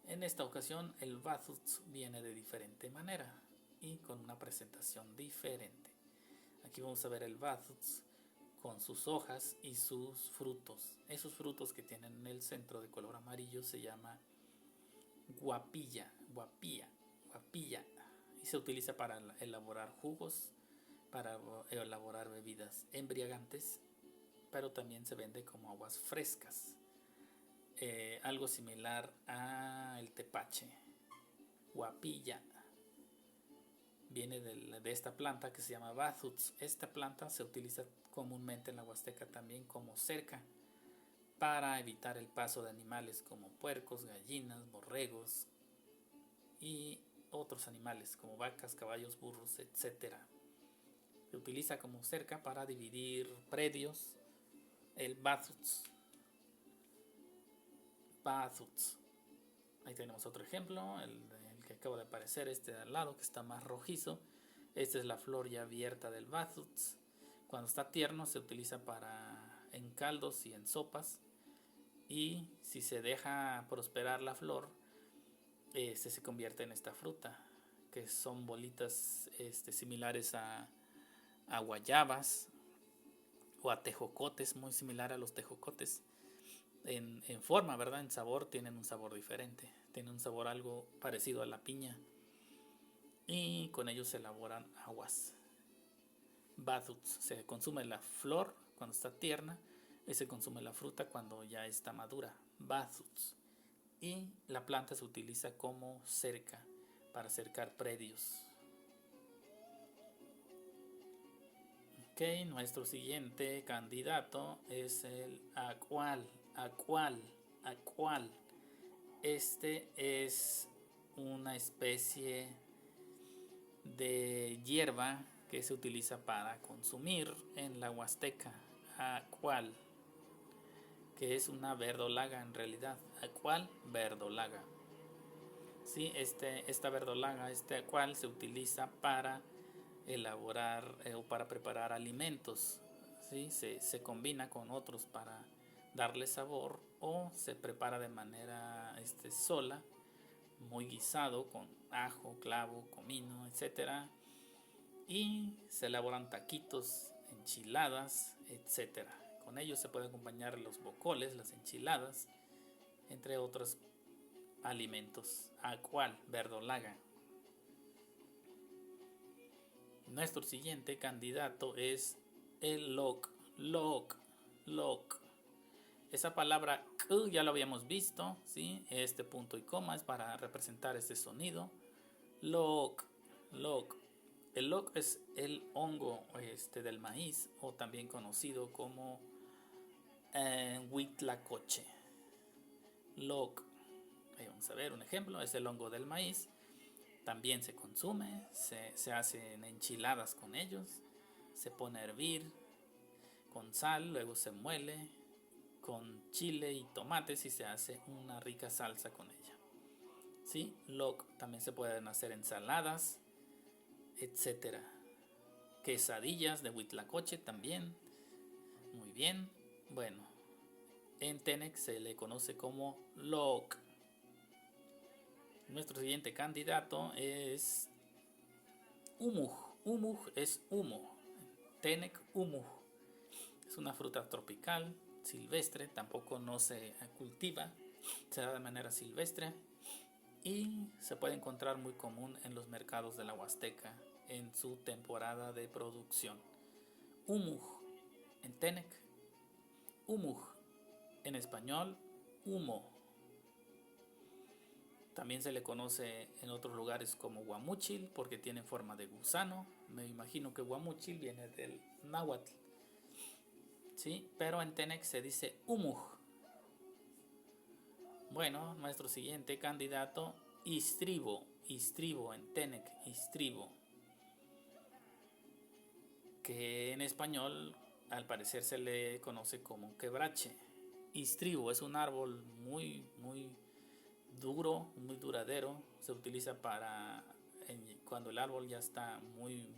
En esta ocasión el bathuts viene de diferente manera y con una presentación diferente. Aquí vamos a ver el bathuts con sus hojas y sus frutos. Esos frutos que tienen en el centro de color amarillo se llama guapilla, y se utiliza para elaborar jugos, para elaborar bebidas embriagantes, pero también se vende como aguas frescas. Algo similar a el tepache. Guapilla viene de esta planta que se llama bathuts. Esta planta se utiliza comúnmente en la Huasteca también como cerca para evitar el paso de animales como puercos, gallinas, borregos y otros animales como vacas, caballos, burros, etc. Se utiliza como cerca para dividir predios. El bathuts. Ahí tenemos otro ejemplo, el que acaba de aparecer, este de al lado, que está más rojizo. Esta es la flor ya abierta del bathuts. Cuando está tierno se utiliza en caldos y en sopas. Y si se deja prosperar la flor, se convierte en esta fruta, que son bolitas similares a guayabas o a tejocotes, muy similar a los tejocotes. En forma, ¿verdad? En sabor tienen un sabor diferente. Tienen un sabor algo parecido a la piña. Y con ellos se elaboran aguas. Bathuts. Se consume la flor cuando está tierna y se consume la fruta cuando ya está madura. Bathuts. Y la planta se utiliza como cerca para cercar predios. Ok, nuestro siguiente candidato es el acual. Este es una especie de hierba que se utiliza para consumir en la Huasteca. Acual, que es una verdolaga en realidad. Acual, verdolaga. Sí, esta verdolaga, este acual se utiliza para elaborar o para preparar alimentos. ¿Sí? Se combina con otros para darle sabor o se prepara de manera sola, muy guisado con ajo, clavo, comino, etcétera, y se elaboran taquitos, enchiladas, etcétera. Con ellos se puede acompañar los bocoles, las enchiladas, entre otros alimentos. Acual, verdolaga. Nuestro siguiente candidato es el loc. Esa palabra k ya lo habíamos visto, ¿sí? Este punto y coma es para representar este sonido. Loc. El loc es el hongo del maíz, o también conocido como huitlacoche. Loc. Vamos a ver un ejemplo, es el hongo del maíz. También se consume, se hacen enchiladas con ellos, se pone a hervir con sal, luego se muele con chile y tomates y se hace una rica salsa con ella. ¿Sí? Loc. También se pueden hacer ensaladas, etcétera. Quesadillas de huitlacoche también. Muy bien. Bueno, en Tenec se le conoce como loc. Nuestro siguiente candidato es umuj. Umuj es humo. Tenec umuj. Es una fruta tropical, silvestre, tampoco no se cultiva, se da de manera silvestre y se puede encontrar muy común en los mercados de la Huasteca en su temporada de producción. Umuj en Tenec, umuj en español, humo. También se le conoce en otros lugares como guamúchil porque tiene forma de gusano. Me imagino que guamúchil viene del náhuatl. ¿Sí? Pero en Tenec se dice umuj. Bueno, nuestro siguiente candidato, istribo en Tenec, istribo, que en español al parecer se le conoce como quebrache. Istribo es un árbol muy duro, muy duradero. Se utiliza cuando el árbol ya está muy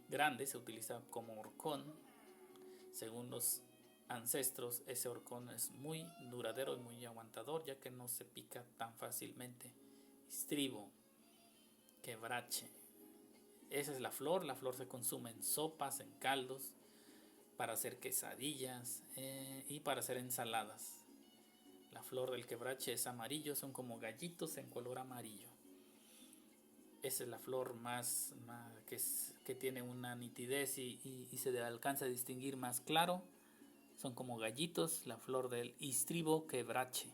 grande, se utiliza como horcón. Según los ancestros, ese horcón es muy duradero y muy aguantador, ya que no se pica tan fácilmente. Istribo, quebrache. Esa es la flor se consume en sopas, en caldos, para hacer quesadillas y para hacer ensaladas. La flor del quebrache es amarillo, son como gallitos en color amarillo. Esa es la flor más que tiene una nitidez y se alcanza a distinguir más claro. Son como gallitos, la flor del istribo quebrache.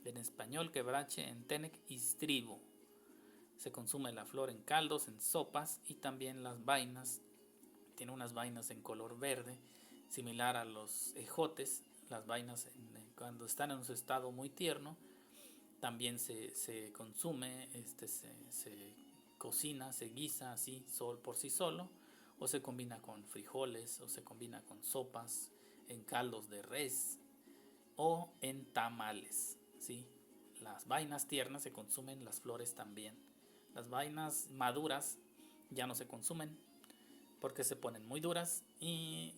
En español quebrache, en Tenec istribo. Se consume la flor en caldos, en sopas y también las vainas. Tiene unas vainas en color verde, similar a los ejotes. Las vainas cuando están en su estado muy tierno, también se consume, se cocina, se guisa así por sí solo, o se combina con frijoles, o se combina con sopas, en caldos de res o en tamales, ¿sí? Las vainas tiernas se consumen, las flores también. Las vainas maduras ya no se consumen porque se ponen muy duras y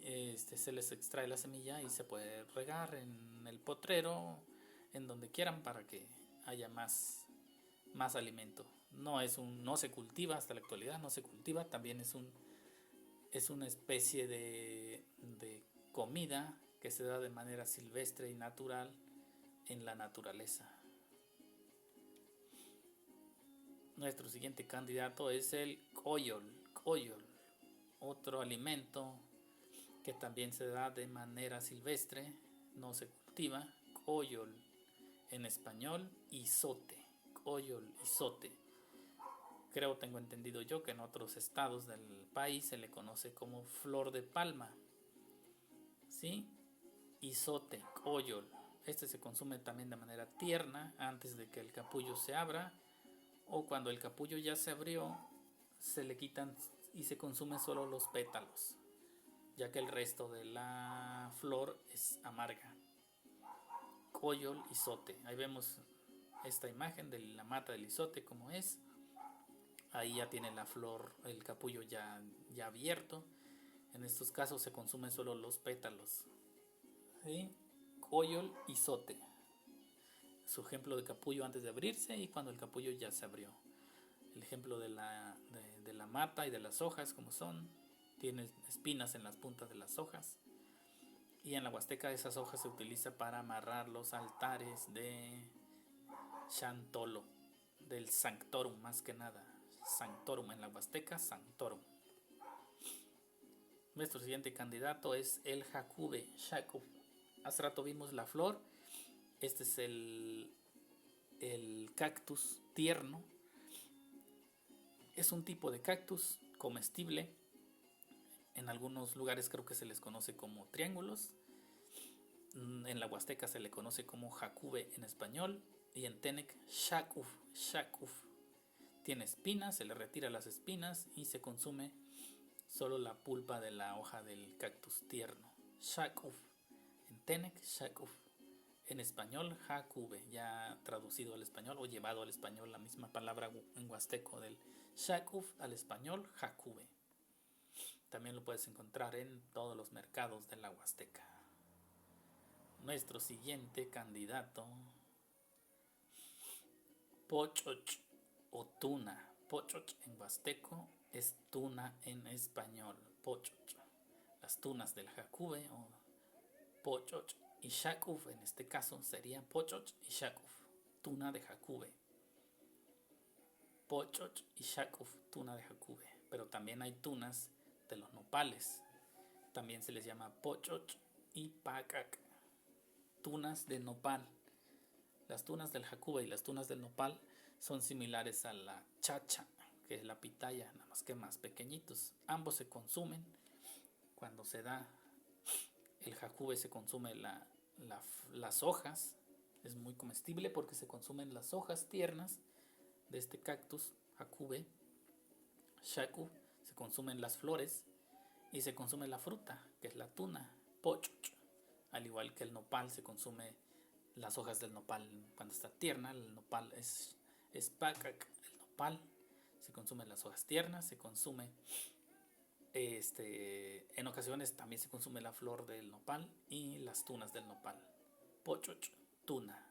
se les extrae la semilla y se puede regar en el potrero, en donde quieran, para que haya más alimento. No se cultiva hasta la actualidad, no se cultiva, también es una especie de comida que se da de manera silvestre y natural en la naturaleza. Nuestro siguiente candidato es el coyol, otro alimento que también se da de manera silvestre, no se cultiva. Coyol, en español, izote, coyol, izote. Tengo entendido yo que en otros estados del país se le conoce como flor de palma. ¿Sí? Izote, coyol. Este se consume también de manera tierna antes de que el capullo se abra, o cuando el capullo ya se abrió, se le quitan y se consume solo los pétalos, ya que el resto de la flor es amarga. Coyol izote. Ahí vemos esta imagen de la mata del izote como es. Ahí ya tiene la flor, el capullo ya abierto. En estos casos se consumen solo los pétalos. ¿Sí? Coyol izote. Su ejemplo de capullo antes de abrirse y cuando el capullo ya se abrió. El ejemplo de la mata y de las hojas como son. Tiene espinas en las puntas de las hojas. Y en la Huasteca esas hojas se utilizan para amarrar los altares de Xantolo, del Sanctorum más que nada. Sanctorum en la Huasteca, Sanctorum. Nuestro siguiente candidato es el Jacube, Shakuf. Hace rato vimos la flor. Este es el cactus tierno. Es un tipo de cactus comestible. En algunos lugares creo que se les conoce como triángulos. En la Huasteca se le conoce como Jacube en español. Y en Tenec, Shakuf, Shakuf. Tiene espinas, se le retira las espinas y se consume solo la pulpa de la hoja del cactus tierno. Shakuf. En Tenec, Shakuf. En español, Jacube. Ya traducido al español o llevado al español la misma palabra en huasteco del Shakuf al español, Jacube. También lo puedes encontrar en todos los mercados de la Huasteca. Nuestro siguiente candidato, Pochoch o tuna. Pochoch en huasteco es tuna en español. Pochoch. Las tunas del Jacube o Pochoch y Shakuf en este caso serían Pochoch y Shakuf. Tuna de Jacube. Pochoch y Shakuf, tuna de Jacube. Pero también hay tunas de los nopales. También se les llama Pochoch y Pacac. Tunas de nopal. Las tunas del Jacube y las tunas del nopal son similares a la chacha, que es la pitaya, nada más que más pequeñitos. Ambos se consumen. Cuando se da el Jacube se consume las hojas. Es muy comestible porque se consumen las hojas tiernas de este cactus Jacube. Shakuf, se consumen las flores y se consume la fruta, que es la tuna, Pochoch. Al igual que el nopal, se consume las hojas del nopal cuando está tierna. El nopal es pacac, el nopal. Se consumen las hojas tiernas, se consume en ocasiones también se consume la flor del nopal y las tunas del nopal. Pochoch, tuna.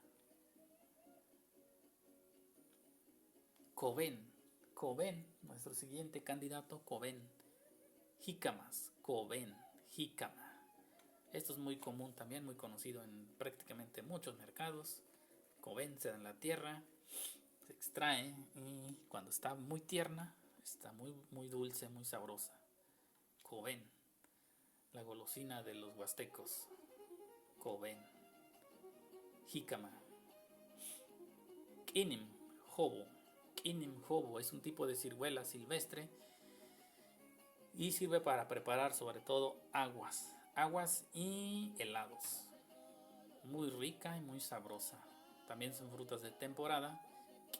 Coven, nuestro siguiente candidato, Coven. Jícamas, Coven, jícama. Esto es muy común también, muy conocido en prácticamente muchos mercados. Coven se da en la tierra, se extrae y cuando está muy tierna, está muy, muy dulce, muy sabrosa. Coven, la golosina de los huastecos. Coven. Jícama. Quinim, jobo. Quinim jobo es un tipo de ciruela silvestre y sirve para preparar sobre todo aguas y helados. Muy rica y muy sabrosa. También son frutas de temporada.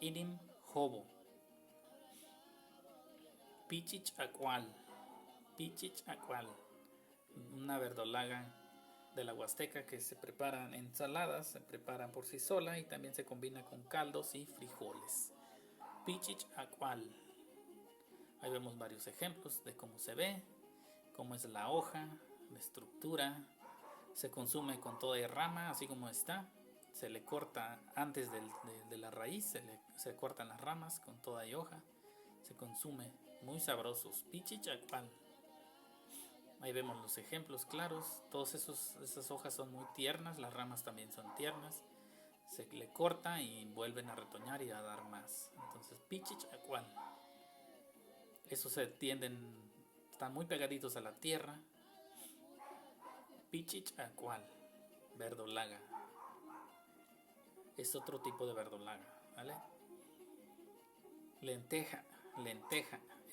Quinim jobo. Pichich acual. Una verdolaga de la Huasteca que se preparan ensaladas, se preparan por sí sola y también se combina con caldos y frijoles. Pichich acual. Ahí vemos varios ejemplos de cómo se ve, cómo es la hoja, la estructura. Se consume con toda y rama, así como está. Se le corta antes de la raíz, se cortan las ramas con toda y hoja. Se consume, muy sabrosos. Pichich acual. Ahí vemos los ejemplos claros. Todas esas hojas son muy tiernas, las ramas también son tiernas. Se le corta y vuelven a retoñar y a dar más. Entonces, pichich acual. Esos están muy pegaditos a la tierra. Pichich acual. Verdolaga. Es otro tipo de verdolaga, ¿vale? Lenteja.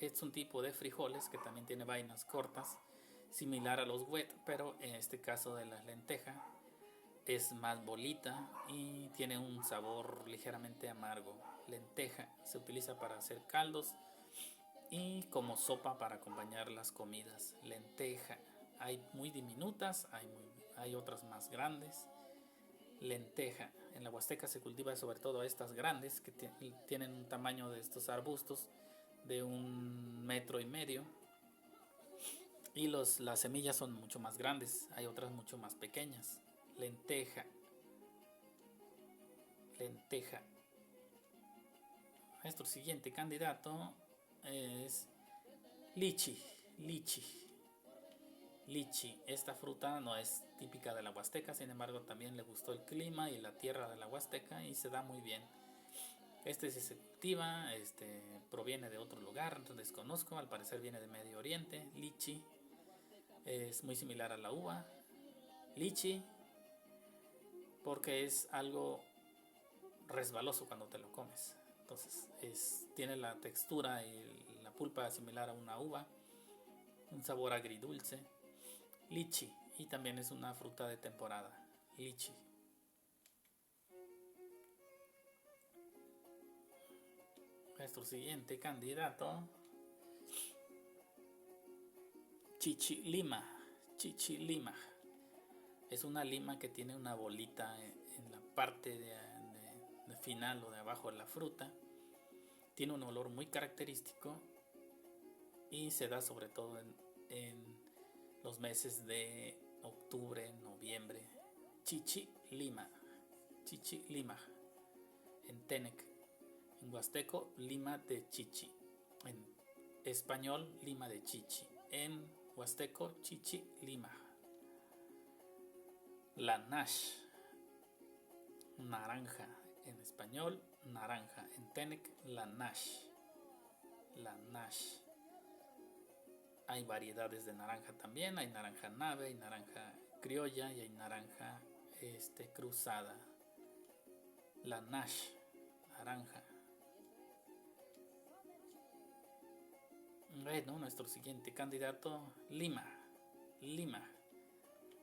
Es un tipo de frijoles que también tiene vainas cortas, similar a los wet, pero en este caso de la lenteja es más bolita y tiene un sabor ligeramente amargo. Lenteja se utiliza para hacer caldos y como sopa para acompañar las comidas. Lenteja, hay muy diminutas, hay otras más grandes. Lenteja, en la Huasteca se cultiva sobre todo estas grandes que tienen un tamaño de estos arbustos de 1,5 metros y las semillas son mucho más grandes, hay otras mucho más pequeñas. Lenteja, lenteja. Nuestro siguiente candidato es lichi, lichi, lichi. Esta fruta no es típica de la Huasteca, sin embargo también le gustó el clima y la tierra de la Huasteca y se da muy bien. Este sí se cultiva, proviene de otro lugar, desconozco, al parecer viene de Medio Oriente. Lichi es muy similar a la uva. Lichi porque es algo resbaloso cuando te lo comes. Entonces tiene la textura y la pulpa similar a una uva, un sabor agridulce. Lichi, y también es una fruta de temporada. Lichi. Nuestro siguiente candidato, chichilima. Chichilima es una lima que tiene una bolita en la parte de final o de abajo de la fruta. Tiene un olor muy característico y se da sobre todo en los meses de octubre, noviembre. Chichilima, chichilima. En Tenec, en huasteco, lima de chichi. En español, lima de chichi. En huasteco, chichilima. La nash, naranja. En español, naranja. En Tenec, la nash. La nash. Hay variedades de naranja también. Hay naranja nave, hay naranja criolla y hay naranja cruzada. La nash, naranja. Bueno, nuestro siguiente candidato, lima. Lima.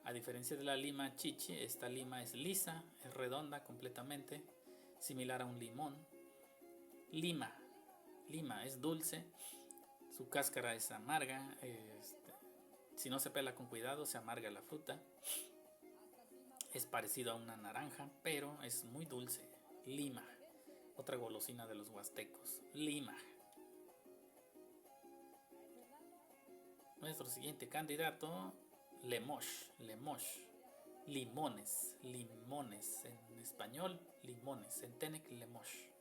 A diferencia de la lima chichi, esta lima es lisa, es redonda completamente, similar a un limón. Lima. Lima es dulce. Su cáscara es amarga. Si no se pela con cuidado, se amarga la fruta. Es parecido a una naranja, pero es muy dulce. Lima. Otra golosina de los huastecos. Lima. Nuestro siguiente candidato, Lemosh. Lemosh. Limones. Limones. En español, limones. En Tenec, Lemosh.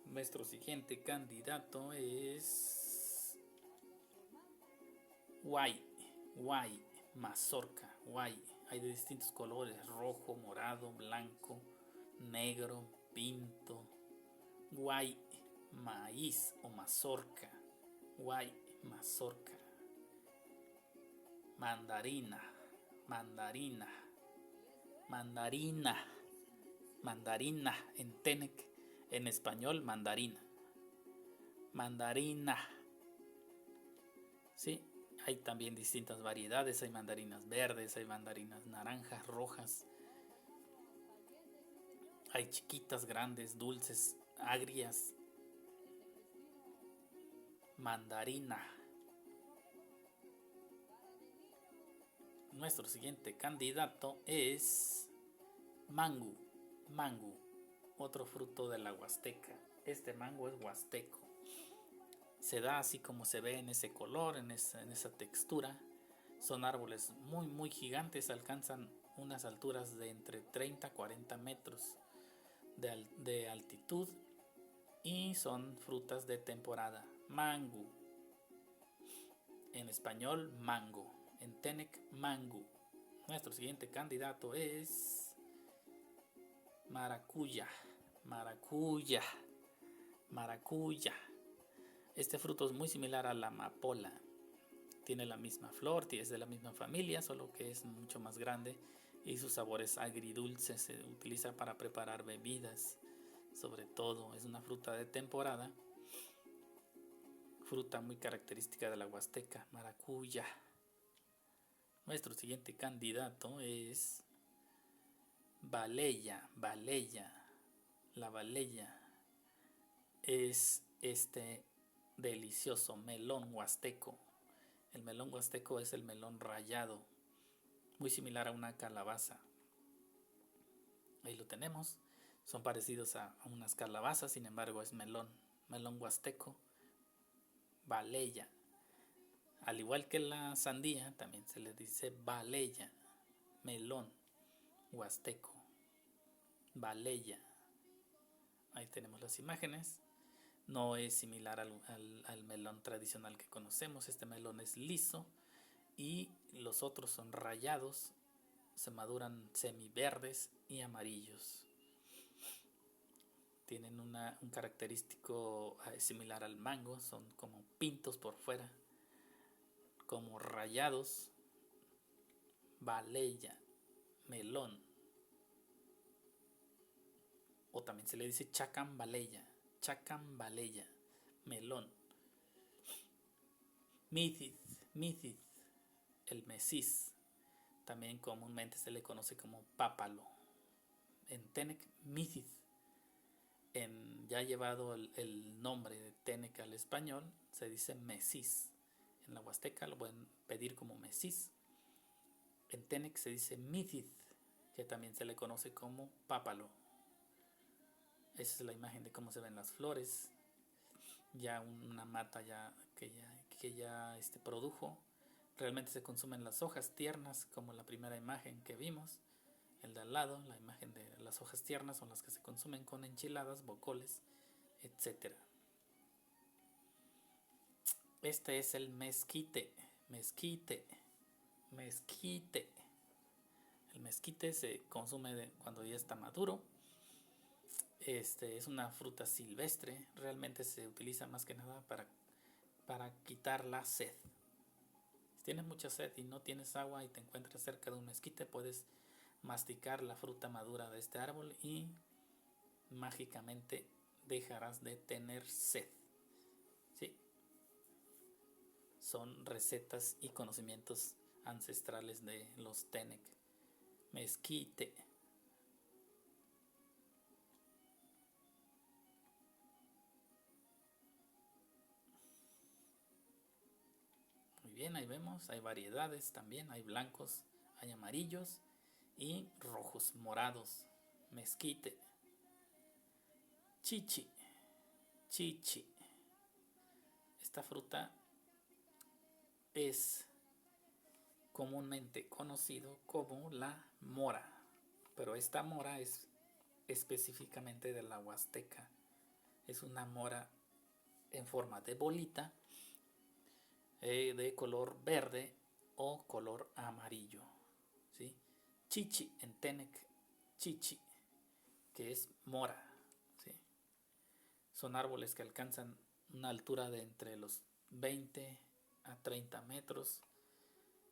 Nuestro siguiente candidato es Guay, guay, mazorca, guay. Hay de distintos colores, rojo, morado, blanco, negro, pinto. Guay, maíz o mazorca. Guay, mazorca. Mandarina, mandarina, mandarina, mandarina. En Tenec, en español, mandarina. Mandarina. Sí, hay también distintas variedades. Hay mandarinas verdes, hay mandarinas naranjas, rojas. Hay chiquitas, grandes, dulces, agrias. Mandarina. Nuestro siguiente candidato es mango. Mango, otro fruto de la Huasteca. Este mango es huasteco. Se da así como se ve en ese color, en esa textura. Son árboles muy muy gigantes, alcanzan unas alturas de entre 30 a 40 metros de altitud y son frutas de temporada. Mango. En español, mango. En Tenec, mango. Nuestro siguiente candidato es maracuya. Maracuya. Maracuya. Este fruto es muy similar a la amapola. Tiene la misma flor, es de la misma familia, solo que es mucho más grande y su sabor es agridulce. Se utiliza para preparar bebidas, sobre todo. Es una fruta de temporada. Fruta muy característica de la Huasteca, maracuya. Nuestro siguiente candidato es Baleya, la baleya es este delicioso melón huasteco. El melón huasteco es el melón rallado, muy similar a una calabaza. Ahí lo tenemos. Son parecidos a unas calabazas, sin embargo es melón huasteco, baleya. Al igual que la sandía, también se le dice baleya, melón huasteco, baleya. Ahí tenemos las imágenes. No es similar al melón tradicional que conocemos. Este melón es liso y los otros son rallados, se maduran semiverdes y amarillos. Tienen un característico similar al mango, son como pintos por fuera, como rayados. Baleya, melón, o también se le dice chacambaleya, melón. Mithith, el mesís, también comúnmente se le conoce como pápalo. En Tenec, Mithith. Ya llevado el nombre de Tenec al español, se dice mesís. En la huasteca lo pueden pedir como mesís. En Tenec se dice Mithith, que también se le conoce como pápalo. Esa es la imagen de cómo se ven las flores. Ya una mata que ya produjo. Realmente se consumen las hojas tiernas, como la primera imagen que vimos. El de al lado, la imagen de las hojas tiernas, son las que se consumen con enchiladas, bocoles, etc. Este es el mezquite. El mezquite se consume cuando ya está maduro. Es una fruta silvestre. Realmente se utiliza más que nada para quitar la sed. Si tienes mucha sed y no tienes agua y te encuentras cerca de un mezquite, puedes masticar la fruta madura de este árbol y mágicamente dejarás de tener sed. ¿Sí? Son recetas y conocimientos ancestrales de los Tenec. Mezquite. Muy bien, ahí vemos, hay variedades también, hay blancos, hay amarillos y rojos, morados. Mezquite. Chichi. Esta fruta es comúnmente conocido como la mora, pero esta mora es específicamente de la Huasteca. Es una mora en forma de bolita, de color verde o color amarillo. ¿Sí? Chichi en Tenec, chichi, que es mora. ¿Sí? Son árboles que alcanzan una altura de entre los 20 a 30 metros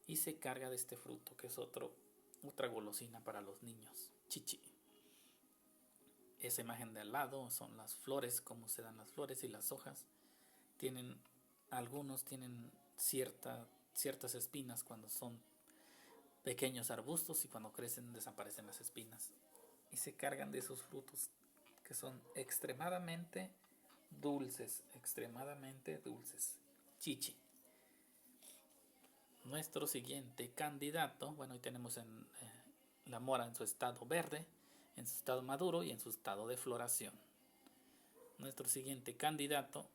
y se carga de este fruto, que es otra golosina para los niños. Chichi. Esa imagen de al lado son las flores, cómo se dan las flores y las hojas. Algunos tienen ciertas espinas cuando son pequeños arbustos y cuando crecen desaparecen las espinas. Y se cargan de esos frutos que son extremadamente dulces. Chichi. Nuestro siguiente candidato, bueno, hoy tenemos la mora en su estado verde, en su estado maduro y en su estado de floración. Nuestro siguiente candidato,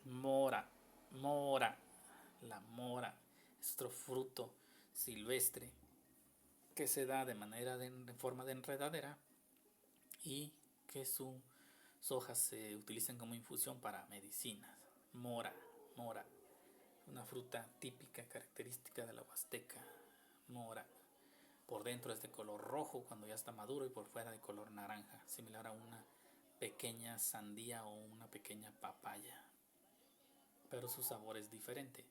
mora. La mora es otro fruto silvestre que se da de forma de enredadera y que sus hojas se utilizan como infusión para medicinas. Mora. Una fruta típica, característica de la Huasteca. Mora. Por dentro es de color rojo cuando ya está maduro y por fuera de color naranja, similar a una pequeña sandía o una pequeña papaya. Pero su sabor es diferente.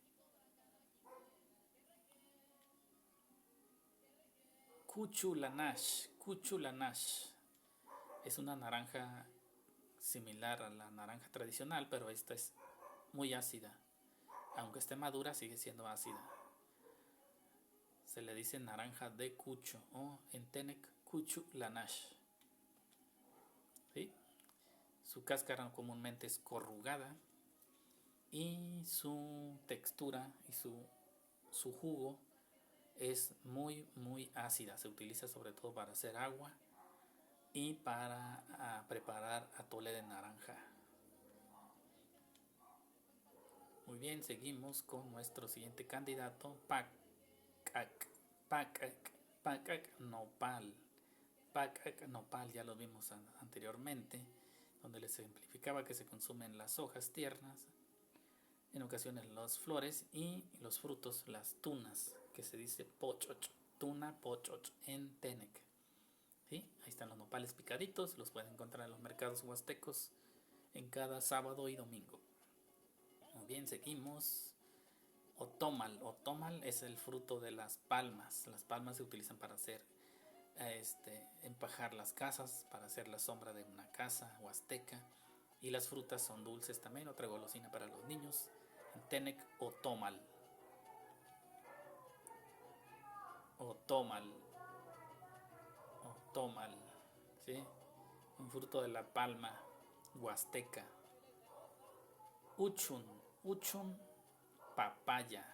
Cuchulanash es una naranja similar a la naranja tradicional, pero esta es muy ácida. Aunque esté madura, sigue siendo ácida. se le dice naranja de Cucho o en Tenec Cuchu Lanash. ¿Sí? Su cáscara comúnmente es corrugada y su textura y su jugo es muy ácida. Se utiliza sobre todo para hacer agua y para preparar atole de naranja. Muy bien, seguimos con nuestro siguiente candidato, Pakak nopal. Pakak nopal ya lo vimos anteriormente, donde les simplificaba que se consumen las hojas tiernas, en ocasiones las flores y los frutos, las tunas, que se dice pochoch, tuna pochoch en Tenec. ¿Sí? Ahí están los nopales picaditos, los pueden encontrar en los mercados huastecos en cada sábado y domingo. Muy bien, seguimos. Otomal es el fruto de las palmas. Las palmas se utilizan para hacer empajar las casas, para hacer la sombra de una casa huasteca. Y las frutas son dulces también, otra golosina para los niños. En Tenec, otomal. Otomal, ¿sí? Un fruto de la palma huasteca. Uchun, papaya.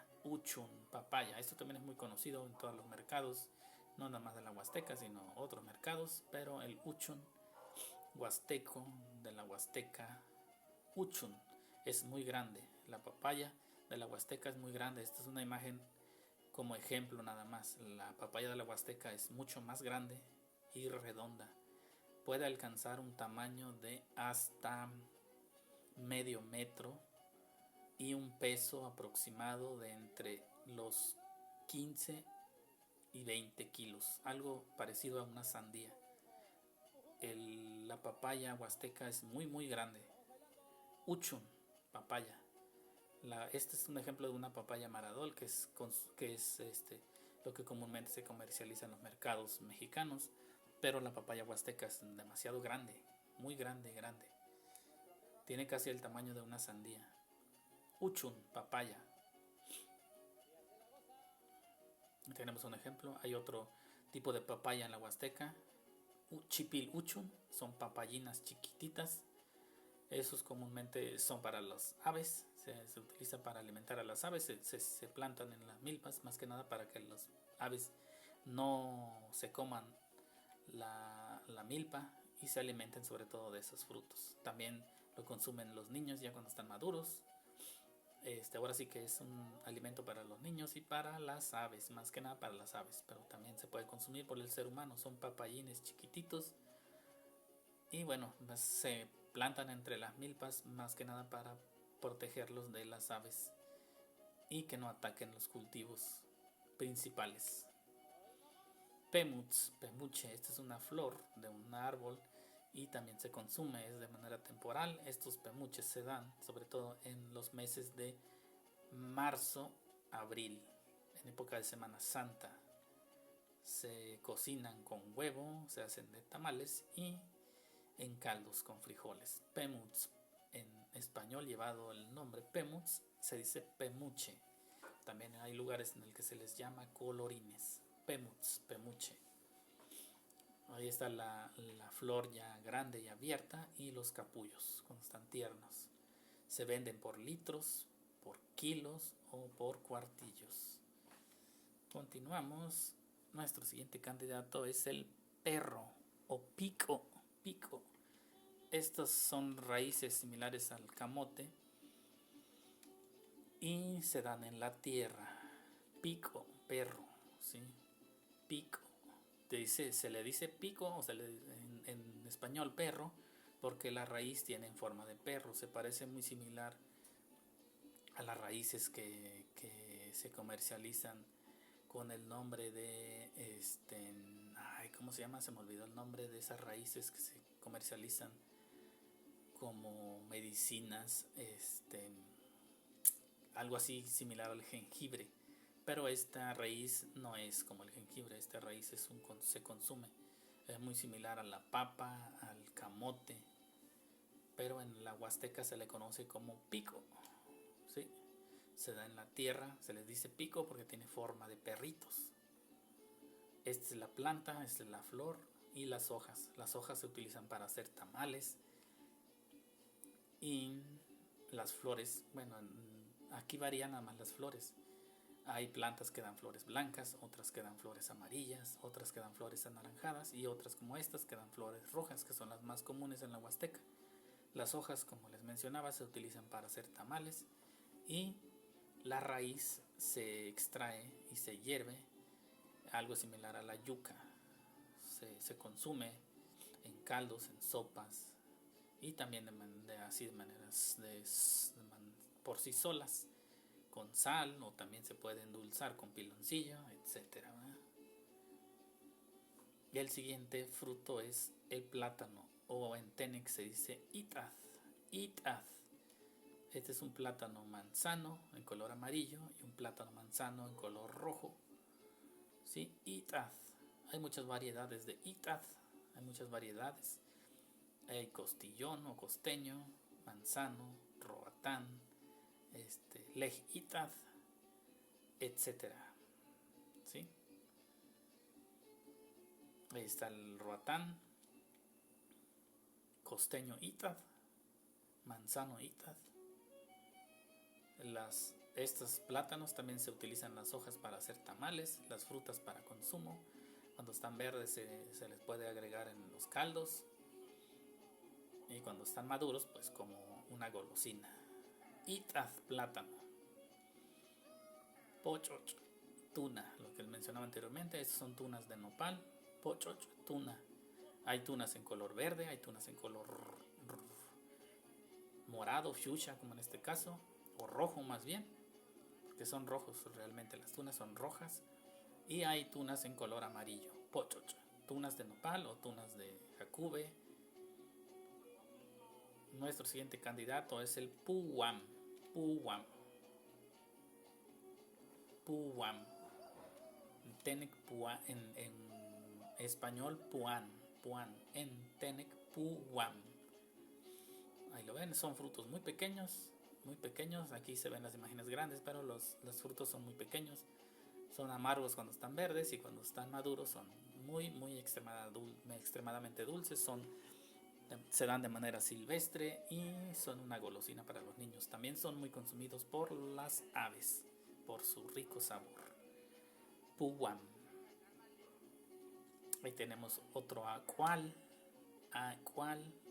Papaya. Esto también es muy conocido en todos los mercados, no nada más de la Huasteca, sino otros mercados, pero el uchun huasteco de la Huasteca, uchun, es muy grande. La papaya de la Huasteca es muy grande. Esta es una imagen como ejemplo nada más. La papaya de la Huasteca es mucho más grande y redonda. Puede alcanzar un tamaño de hasta medio metro y un peso aproximado de entre los 15 y 20 kilos, algo parecido a una sandía. La papaya huasteca es muy grande. Uchun, papaya. Este es un ejemplo de una papaya maradol, que es lo que comúnmente se comercializa en los mercados mexicanos, pero la papaya huasteca es demasiado grande, muy grande. Tiene casi el tamaño de una sandía. Uchun, papaya. Tenemos un ejemplo. Hay otro tipo de papaya en la Huasteca. Chipil uchun, son papayinas chiquititas. Esos comúnmente son para las aves. Se utiliza para alimentar a las aves. Se plantan en las milpas, más que nada para que las aves no se coman la milpa y se alimenten sobre todo de esos frutos. También lo consumen los niños ya cuando están maduros. Ahora sí que es un alimento para los niños y para las aves, más que nada para las aves, pero también se puede consumir por el ser humano. Son papayines chiquititos y bueno, se plantan entre las milpas más que nada para protegerlos de las aves y que no ataquen los cultivos principales. Pemuche, esta es una flor de un árbol y también se consume, es de manera temporal. Estos pemuches se dan sobre todo en los meses de marzo, abril, en época de Semana Santa. Se cocinan con huevo, se hacen de tamales y en caldos con frijoles. Pemuts, en español llevado el nombre Pemuts, se dice pemuche. También hay lugares en el que se les llama colorines. Pemuche. Ahí está la flor ya grande y abierta y los capullos cuando están tiernos. Se venden por litros, por kilos o por cuartillos. Continuamos. Nuestro siguiente candidato es el perro o pico. Estas son raíces similares al camote y se dan en la tierra. Pico, perro, ¿sí? Pico. Se le dice pico o en español perro porque la raíz tiene forma de perro. Se parece muy similar a las raíces que se comercializan con el nombre de ¿cómo se llama? Se me olvidó el nombre de esas raíces que se comercializan como medicinas, algo así similar al jengibre. Pero esta raíz no es como el jengibre, esta raíz se consume. Es muy similar a la papa, al camote, pero en la Huasteca se le conoce como pico. ¿Sí? Se da en la tierra, se les dice pico porque tiene forma de perritos. Esta es la planta, esta es la flor y las hojas. Las hojas se utilizan para hacer tamales. Y las flores, bueno, aquí varían nada más las flores. Hay plantas que dan flores blancas, otras que dan flores amarillas, otras que dan flores anaranjadas y otras como estas que dan flores rojas, que son las más comunes en la Huasteca. Las hojas, como les mencionaba, se utilizan para hacer tamales y la raíz se extrae y se hierve, algo similar a la yuca. Se consume en caldos, en sopas y también de maneras por sí solas, con sal, o también se puede endulzar con piloncillo, etcétera. Y el siguiente fruto es el plátano, o en Tenec se dice itaz. Este es un plátano manzano en color amarillo y un plátano manzano en color rojo. ¿Sí? Itaz. Hay muchas variedades de itaz, hay muchas variedades. Hay costillón o costeño, manzano, roatán, lej itaz, etcétera. ¿Sí? Ahí está el roatán, costeño itaz, manzano itaz. Estos plátanos también se utilizan las hojas para hacer tamales, las frutas para consumo. Cuando están verdes se les puede agregar en los caldos. Y cuando están maduros, pues como una golosina. Itaz, plátano. Pochoch, tuna, lo que mencionaba anteriormente. Estas son tunas de nopal. Pochoch, tuna. Hay tunas en color verde, hay tunas en color morado, fuchsia, como en este caso, o rojo más bien, porque son rojos realmente, las tunas son rojas. Y hay tunas en color amarillo, pochoch, tunas de nopal o tunas de jacube. Nuestro siguiente candidato es el puwam. Tenec puan, en español puan, en Tenec puwam. Ahí lo ven, son frutos muy pequeños. Aquí se ven las imágenes grandes, pero los frutos son muy pequeños. Son amargos cuando están verdes y cuando están maduros son muy extremadamente dulces. Se dan de manera silvestre y son una golosina para los niños. También son muy consumidos por las aves por su rico sabor. Puwam. Ahí tenemos otro acual,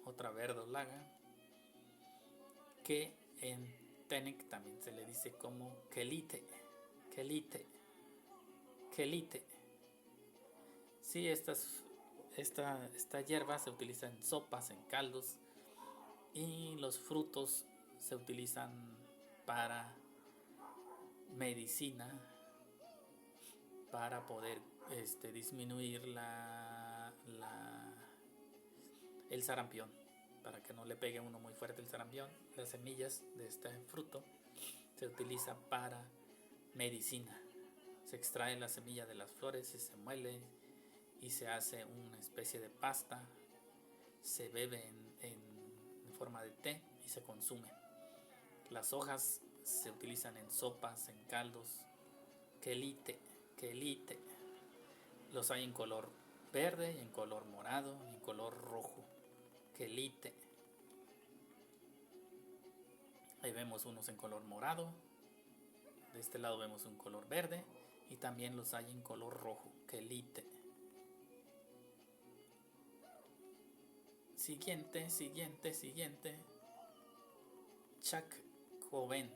otra verdolaga, que en Tenec también se le dice como quelite. Sí, esta hierba se utiliza en sopas, en caldos, y los frutos se utilizan para medicina, para poder disminuir el sarampión, para que no le pegue uno muy fuerte el sarampión. Las semillas de este fruto se utilizan para medicina. Se extrae la semilla de las flores y se muele y se hace una especie de pasta. Se bebe en forma de té y se consume. Las hojas se utilizan en sopas, en caldos. Quelite. Los hay en color verde, y en color morado, y en color rojo. Quelite. Ahí vemos unos en color morado. De este lado vemos un color verde. Y también los hay en color rojo. Quelite. Siguiente. Chaccoven.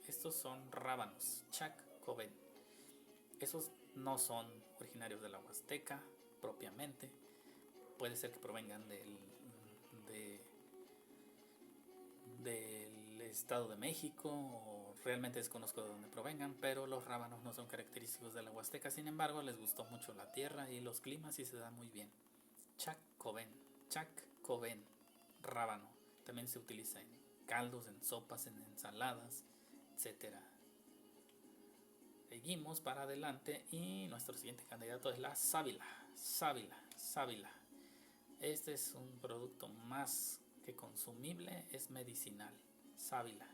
Estos son rábanos. Chaccoven. Esos no son originarios de la Huasteca propiamente. Puede ser que provengan del Estado de México, o realmente desconozco de dónde provengan, pero los rábanos no son característicos de la Huasteca. Sin embargo, les gustó mucho la tierra y los climas y se da muy bien. Chaccoven, rábano. También se utiliza en caldos, en sopas, en ensaladas, etc. Seguimos para adelante y nuestro siguiente candidato es la sábila. Este es un producto más que consumible, es medicinal. Sábila.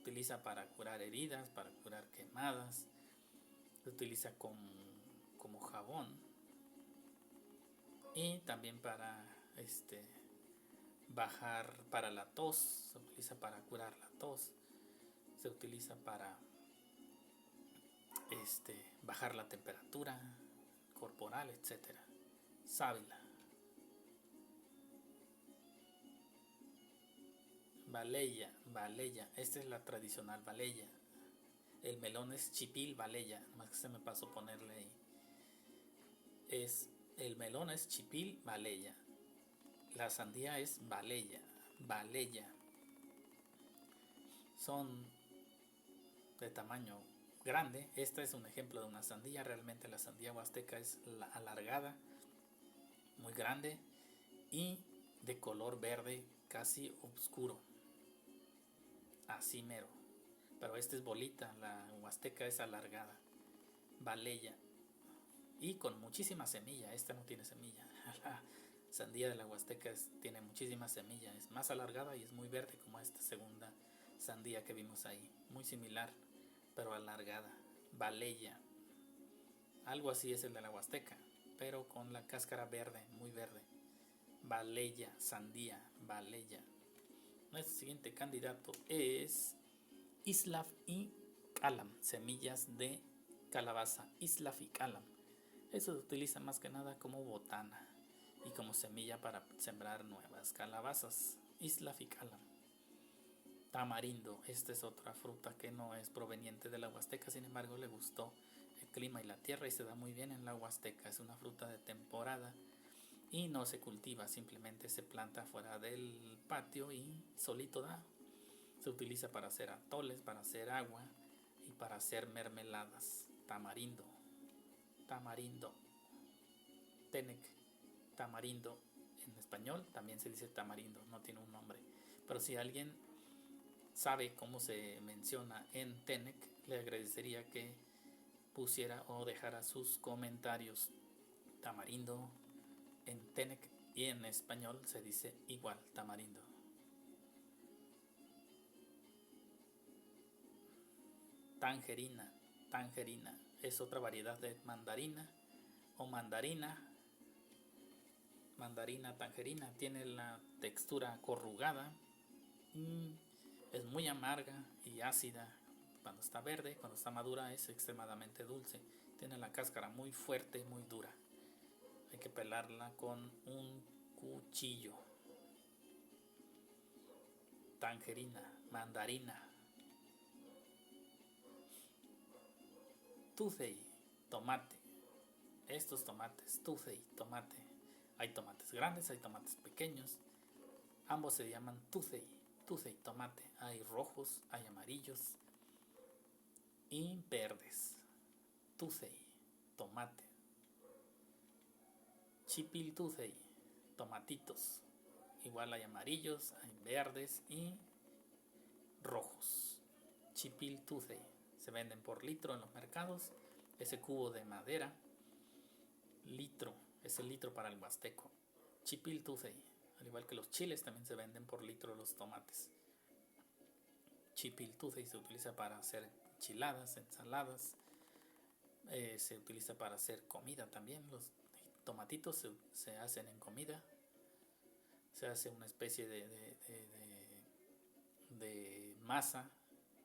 utiliza para curar heridas, para curar quemadas, se utiliza como jabón y también para bajar para la tos, se utiliza para curar la tos, se utiliza para bajar la temperatura corporal, etcétera. Sábila. Baleya, esta es la tradicional baleya. El melón es chipil baleya, más que se me pasó ponerle ahí. El melón es chipil baleya. La sandía es baleya. Son de tamaño grande. Esta es un ejemplo de una sandía. Realmente la sandía huasteca es alargada, muy grande y de color verde casi oscuro. Así mero. Pero esta es bolita, la huasteca es alargada. Baleya. Y con muchísima semilla. Esta no tiene semilla. La sandía de la huasteca tiene muchísima semilla. Es más alargada y es muy verde como esta segunda sandía que vimos ahí. Muy similar, pero alargada. Baleya. Algo así es el de la huasteca, pero con la cáscara verde, muy verde. Baleya, sandía, baleya. Nuestro siguiente candidato es Islaf y Calam, semillas de calabaza. Islaf y Calam. Eso se utiliza más que nada como botana y como semilla para sembrar nuevas calabazas. Islaf y Calam. Tamarindo, esta es otra fruta que no es proveniente de la Huasteca, sin embargo le gustó el clima y la tierra y se da muy bien en la Huasteca. Es una fruta de temporada y no se cultiva, simplemente se planta fuera del patio y solito da. Se utiliza para hacer atoles, para hacer agua y para hacer mermeladas. Tamarindo. Tenec, tamarindo. En español también se dice tamarindo, no tiene un nombre. Pero si alguien sabe cómo se menciona en Tenec, le agradecería que pusiera o dejara sus comentarios. Tamarindo en Tenec y en español se dice igual, tamarindo. Tangerina es otra variedad de mandarina o mandarina. Tangerina tiene la textura corrugada, es muy amarga y ácida cuando está verde. Cuando está madura es extremadamente dulce, tiene la cáscara muy fuerte, muy dura, hay que pelarla con un cuchillo. Tangerina, mandarina. Tuthey, tomate. Estos tomates, tuthey, tomate. Hay tomates grandes, hay tomates pequeños. Ambos se llaman tuthey, tomate. Hay rojos, hay amarillos y verdes. Tuthey, tomate. Chipil tuthey, tomatitos. Igual hay amarillos, hay verdes y rojos. Chipil tuthey. Se venden por litro en los mercados. Ese cubo de madera, litro, es el litro para el huasteco. Chipil tuthey. Al igual que los chiles, también se venden por litro los tomates. Chipil tuthey se utiliza para hacer enchiladas, ensaladas. Se utiliza para hacer comida también. Los tomatitos se hacen en comida. Se hace una especie de masa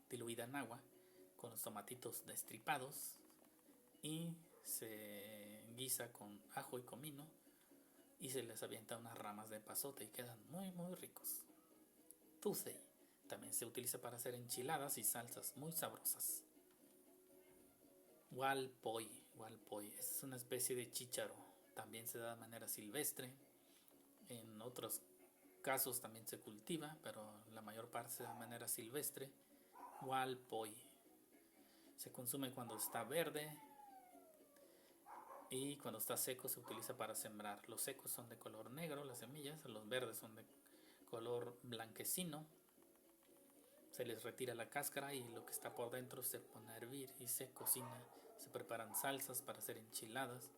diluida en agua con los tomatitos destripados y se guisa con ajo y comino y se les avienta unas ramas de epazote y quedan muy muy ricos. Tuthey también se utiliza para hacer enchiladas y salsas muy sabrosas. Walpoy es una especie de chícharo, también se da de manera silvestre. En otros casos también se cultiva, pero la mayor parte se da de manera silvestre. Walpoy se consume cuando está verde y cuando está seco se utiliza para sembrar. Los secos son de color negro, las semillas, los verdes son de color blanquecino. Se les retira la cáscara y lo que está por dentro se pone a hervir y se cocina. Se preparan salsas para hacer enchiladas,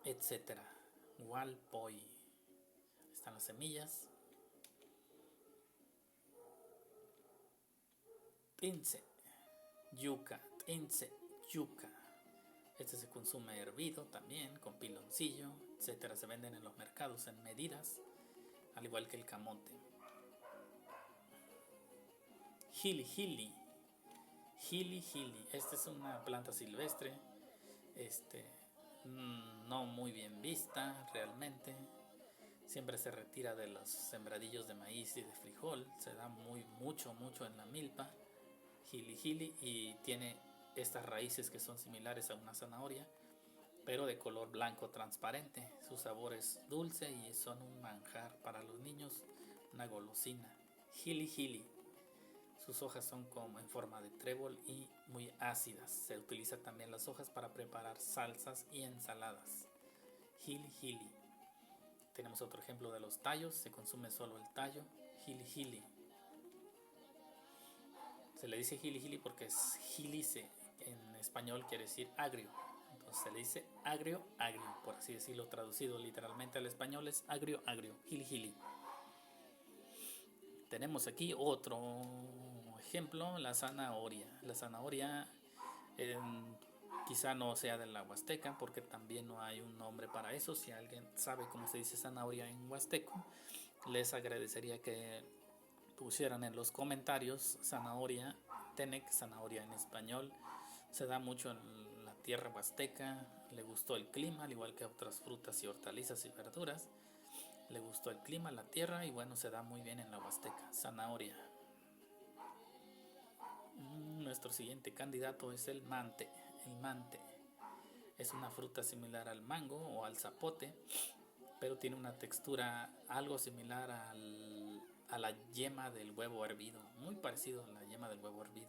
etc. Walpoy. Están las semillas. Tince, yuca, tince, yuca. Este se consume hervido también, con piloncillo, etcétera. Se venden en los mercados en medidas, al igual que el camote. Jili jili. Jili jili. Esta es una planta silvestre. No muy bien vista realmente. Siempre se retira de los sembradillos de maíz y de frijol. Se da mucho en la milpa. Jili jili. Y tiene estas raíces que son similares a una zanahoria, pero de color blanco transparente. Su sabor es dulce y son un manjar para los niños, una golosina. Jili jili. Sus hojas son como en forma de trébol y muy ácidas. Se utiliza también las hojas para preparar salsas y ensaladas. Jili jili. Tenemos otro ejemplo de los tallos. Se consume solo el tallo. Jili jili. Se le dice jili jili porque es gilice. En español quiere decir agrio. Entonces se le dice agrio, agrio. Por así decirlo, traducido literalmente al español es agrio, agrio. Jili jili. Tenemos aquí otro ejemplo, la zanahoria. La zanahoria quizá no sea de la Huasteca porque también no hay un nombre para eso. Si alguien sabe cómo se dice zanahoria en huasteco, les agradecería que pusieran en los comentarios. Zanahoria, tenec, zanahoria en español. Se da mucho en la tierra huasteca. Le gustó el clima, al igual que otras frutas y hortalizas y verduras. Le gustó el clima, la tierra y bueno, se da muy bien en la Huasteca. Zanahoria. Nuestro siguiente candidato es el mante. El mante es una fruta similar al mango o al zapote, pero tiene una textura algo similar a la yema del huevo hervido, muy parecido a la yema del huevo hervido.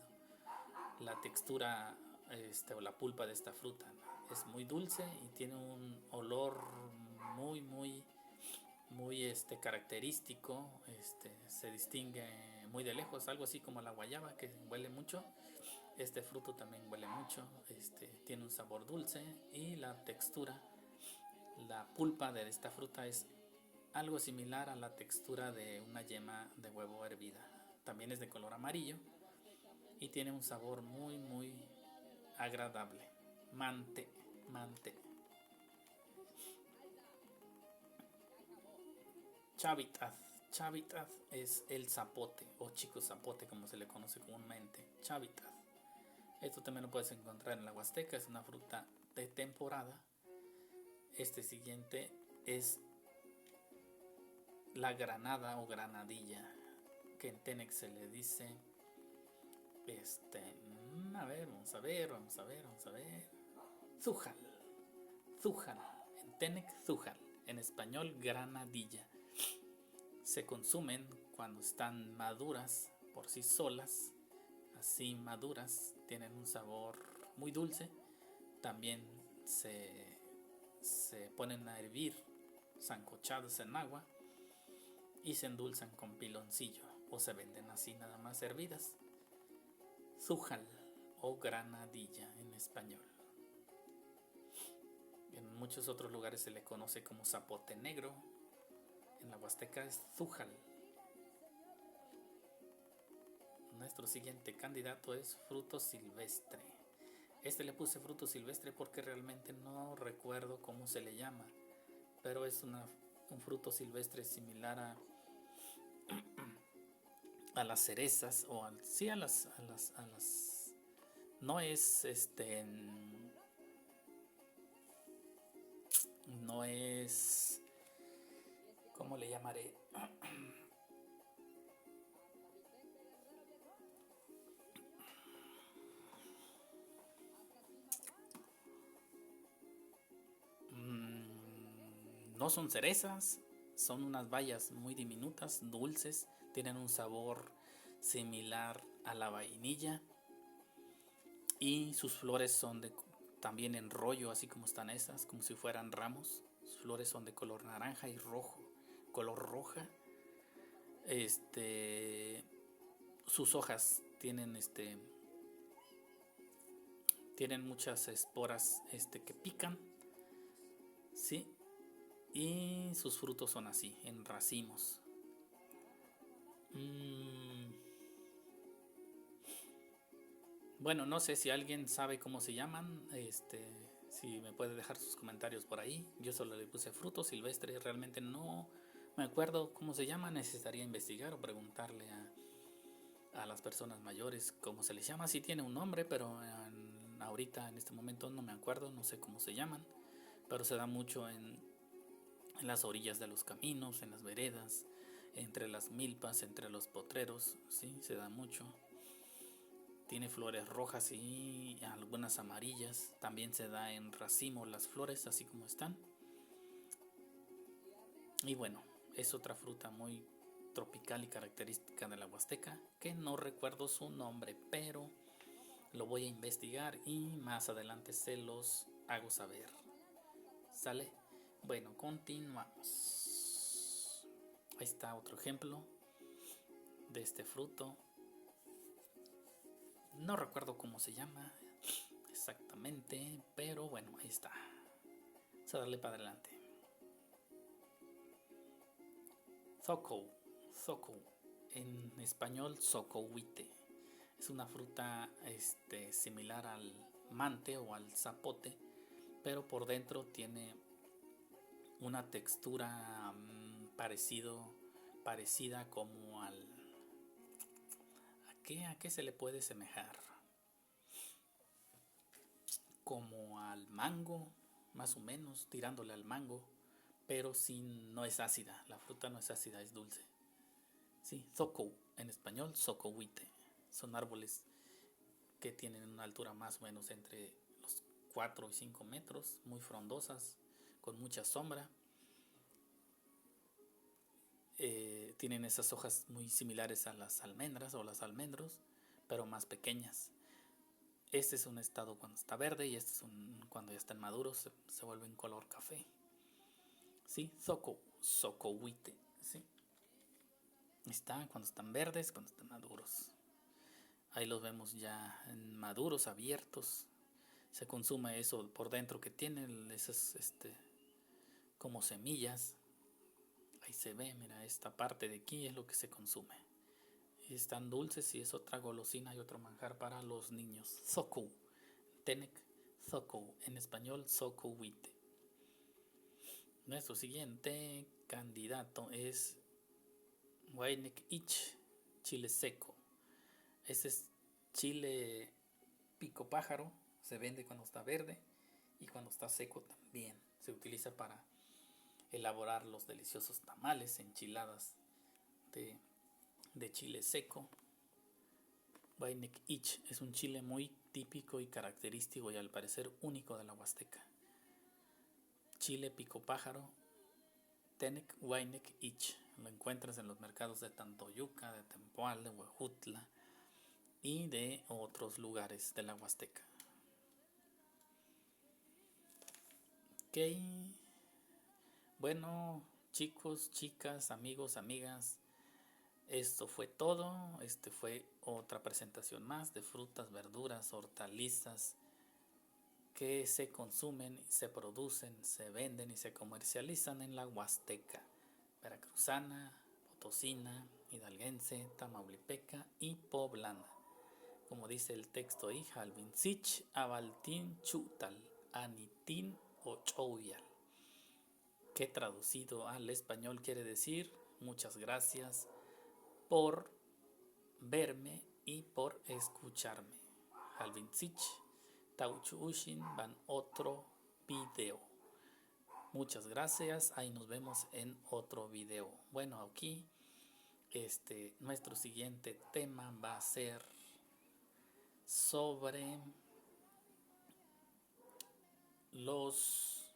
La textura o la pulpa de esta fruta es muy dulce y tiene un olor muy característico. Se distingue muy de lejos, algo así como la guayaba que huele mucho. Este fruto también huele mucho, tiene un sabor dulce y la textura, la pulpa de esta fruta es algo similar a la textura de una yema de huevo hervida. También es de color amarillo y tiene un sabor muy agradable. Mante. Chavitaz. Chavitaz es el zapote o chico zapote como se le conoce comúnmente. Chavitaz. Esto también lo puedes encontrar en la Huasteca, es una fruta de temporada. Este siguiente es la granada o granadilla, que en Tenec se le dice vamos a ver. Zújal. En Tenec, zújal. En español, granadilla. Se consumen cuando están maduras por sí solas. Así maduras, tienen un sabor muy dulce. También se ponen a hervir sancochadas en agua y se endulzan con piloncillo o se venden así nada más hervidas. Zújal o granadilla en español. En muchos otros lugares se le conoce como zapote negro. En la Huasteca es zújal. Nuestro siguiente candidato es fruto silvestre. Le puse fruto silvestre porque realmente no recuerdo cómo se le llama, pero es un fruto silvestre similar a las cerezas o a las no es no es, ¿cómo le llamaré? No son cerezas, son unas bayas muy diminutas, dulces, tienen un sabor similar a la vainilla y sus flores son también en rollo, así como están esas, como si fueran ramos. Sus flores son de color naranja y rojo, color roja. Sus hojas tienen tienen muchas esporas que pican, ¿sí? Y sus frutos son así, en racimos. Bueno, no sé si alguien sabe cómo se llaman, si me puede dejar sus comentarios por ahí. Yo solo le puse fruto silvestre, realmente no me acuerdo cómo se llama, necesitaría investigar o preguntarle a las personas mayores cómo se les llama. Sí tiene un nombre, pero ahorita en este momento no me acuerdo, no sé cómo se llaman, pero se da mucho en las orillas de los caminos, en las veredas, entre las milpas, entre los potreros, sí, se da mucho. Tiene flores rojas y algunas amarillas. También se da en racimo las flores, así como están. Y bueno, es otra fruta muy tropical y característica de la Huasteca, que no recuerdo su nombre, pero lo voy a investigar y más adelante se los hago saber. ¿Sale? Bueno, continuamos. Ahí está otro ejemplo de este fruto. No recuerdo cómo se llama exactamente, pero bueno, ahí está. Vamos a darle para adelante. Zoco, en español zocohuite. Es una fruta similar al mante o al zapote, pero por dentro tiene una textura parecida como al... ¿A qué se le puede semejar? Como al mango, más o menos, tirándole al mango, pero no es ácida. La fruta no es ácida, es dulce. Sí, zoco, en español, zocohuite. Son árboles que tienen una altura más o menos entre los 4 y 5 metros, muy frondosas, con mucha sombra. Tienen esas hojas muy similares a las almendras o los almendros, pero más pequeñas. Este es un estado cuando está verde y este es cuando ya están maduros, se vuelven color café. Sí, zocohuite, sí. Está cuando están verdes, cuando están maduros. Ahí los vemos ya maduros, abiertos. Se consume eso por dentro que tienen esas como semillas. Ahí se ve, mira, esta parte de aquí es lo que se consume. Y están dulces y es otra golosina y otro manjar para los niños. Zoco, Tenec Zoco, en español zocohuite. Nuestro siguiente candidato es Waynek Ich, chile seco. Este es chile pico pájaro, se vende cuando está verde y cuando está seco también. Se utiliza para elaborar los deliciosos tamales, enchiladas de chile seco. Waynek Ich es un chile muy típico y característico y al parecer único de la Huasteca. Chile pico pájaro, Tenec Waynek Ich. Lo encuentras en los mercados de Tantoyuca, de Tempoal, de Huejutla y de otros lugares de la Huasteca. Ok. Bueno, chicos, chicas, amigos, amigas, esto fue todo. Fue otra presentación más de frutas, verduras, hortalizas que se consumen, se producen, se venden y se comercializan en la Huasteca veracruzana, potosina, hidalguense, tamaulipeca y poblana. Como dice el texto ahí, Jalvinsich, Abaltín, Chutal, Anitín, Ochouyal, que traducido al español quiere decir muchas gracias por verme y por escucharme. Jalvinsich, Tauchuushin van otro video. Muchas gracias, ahí nos vemos en otro video. Bueno, aquí nuestro siguiente tema va a ser sobre los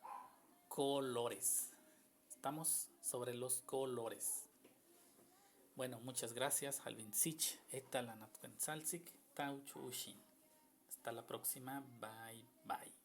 colores. Estamos sobre los colores. Bueno, muchas gracias. Halvinsich, etalanatquensalzik, tauchushin. Hasta la próxima. Bye, bye.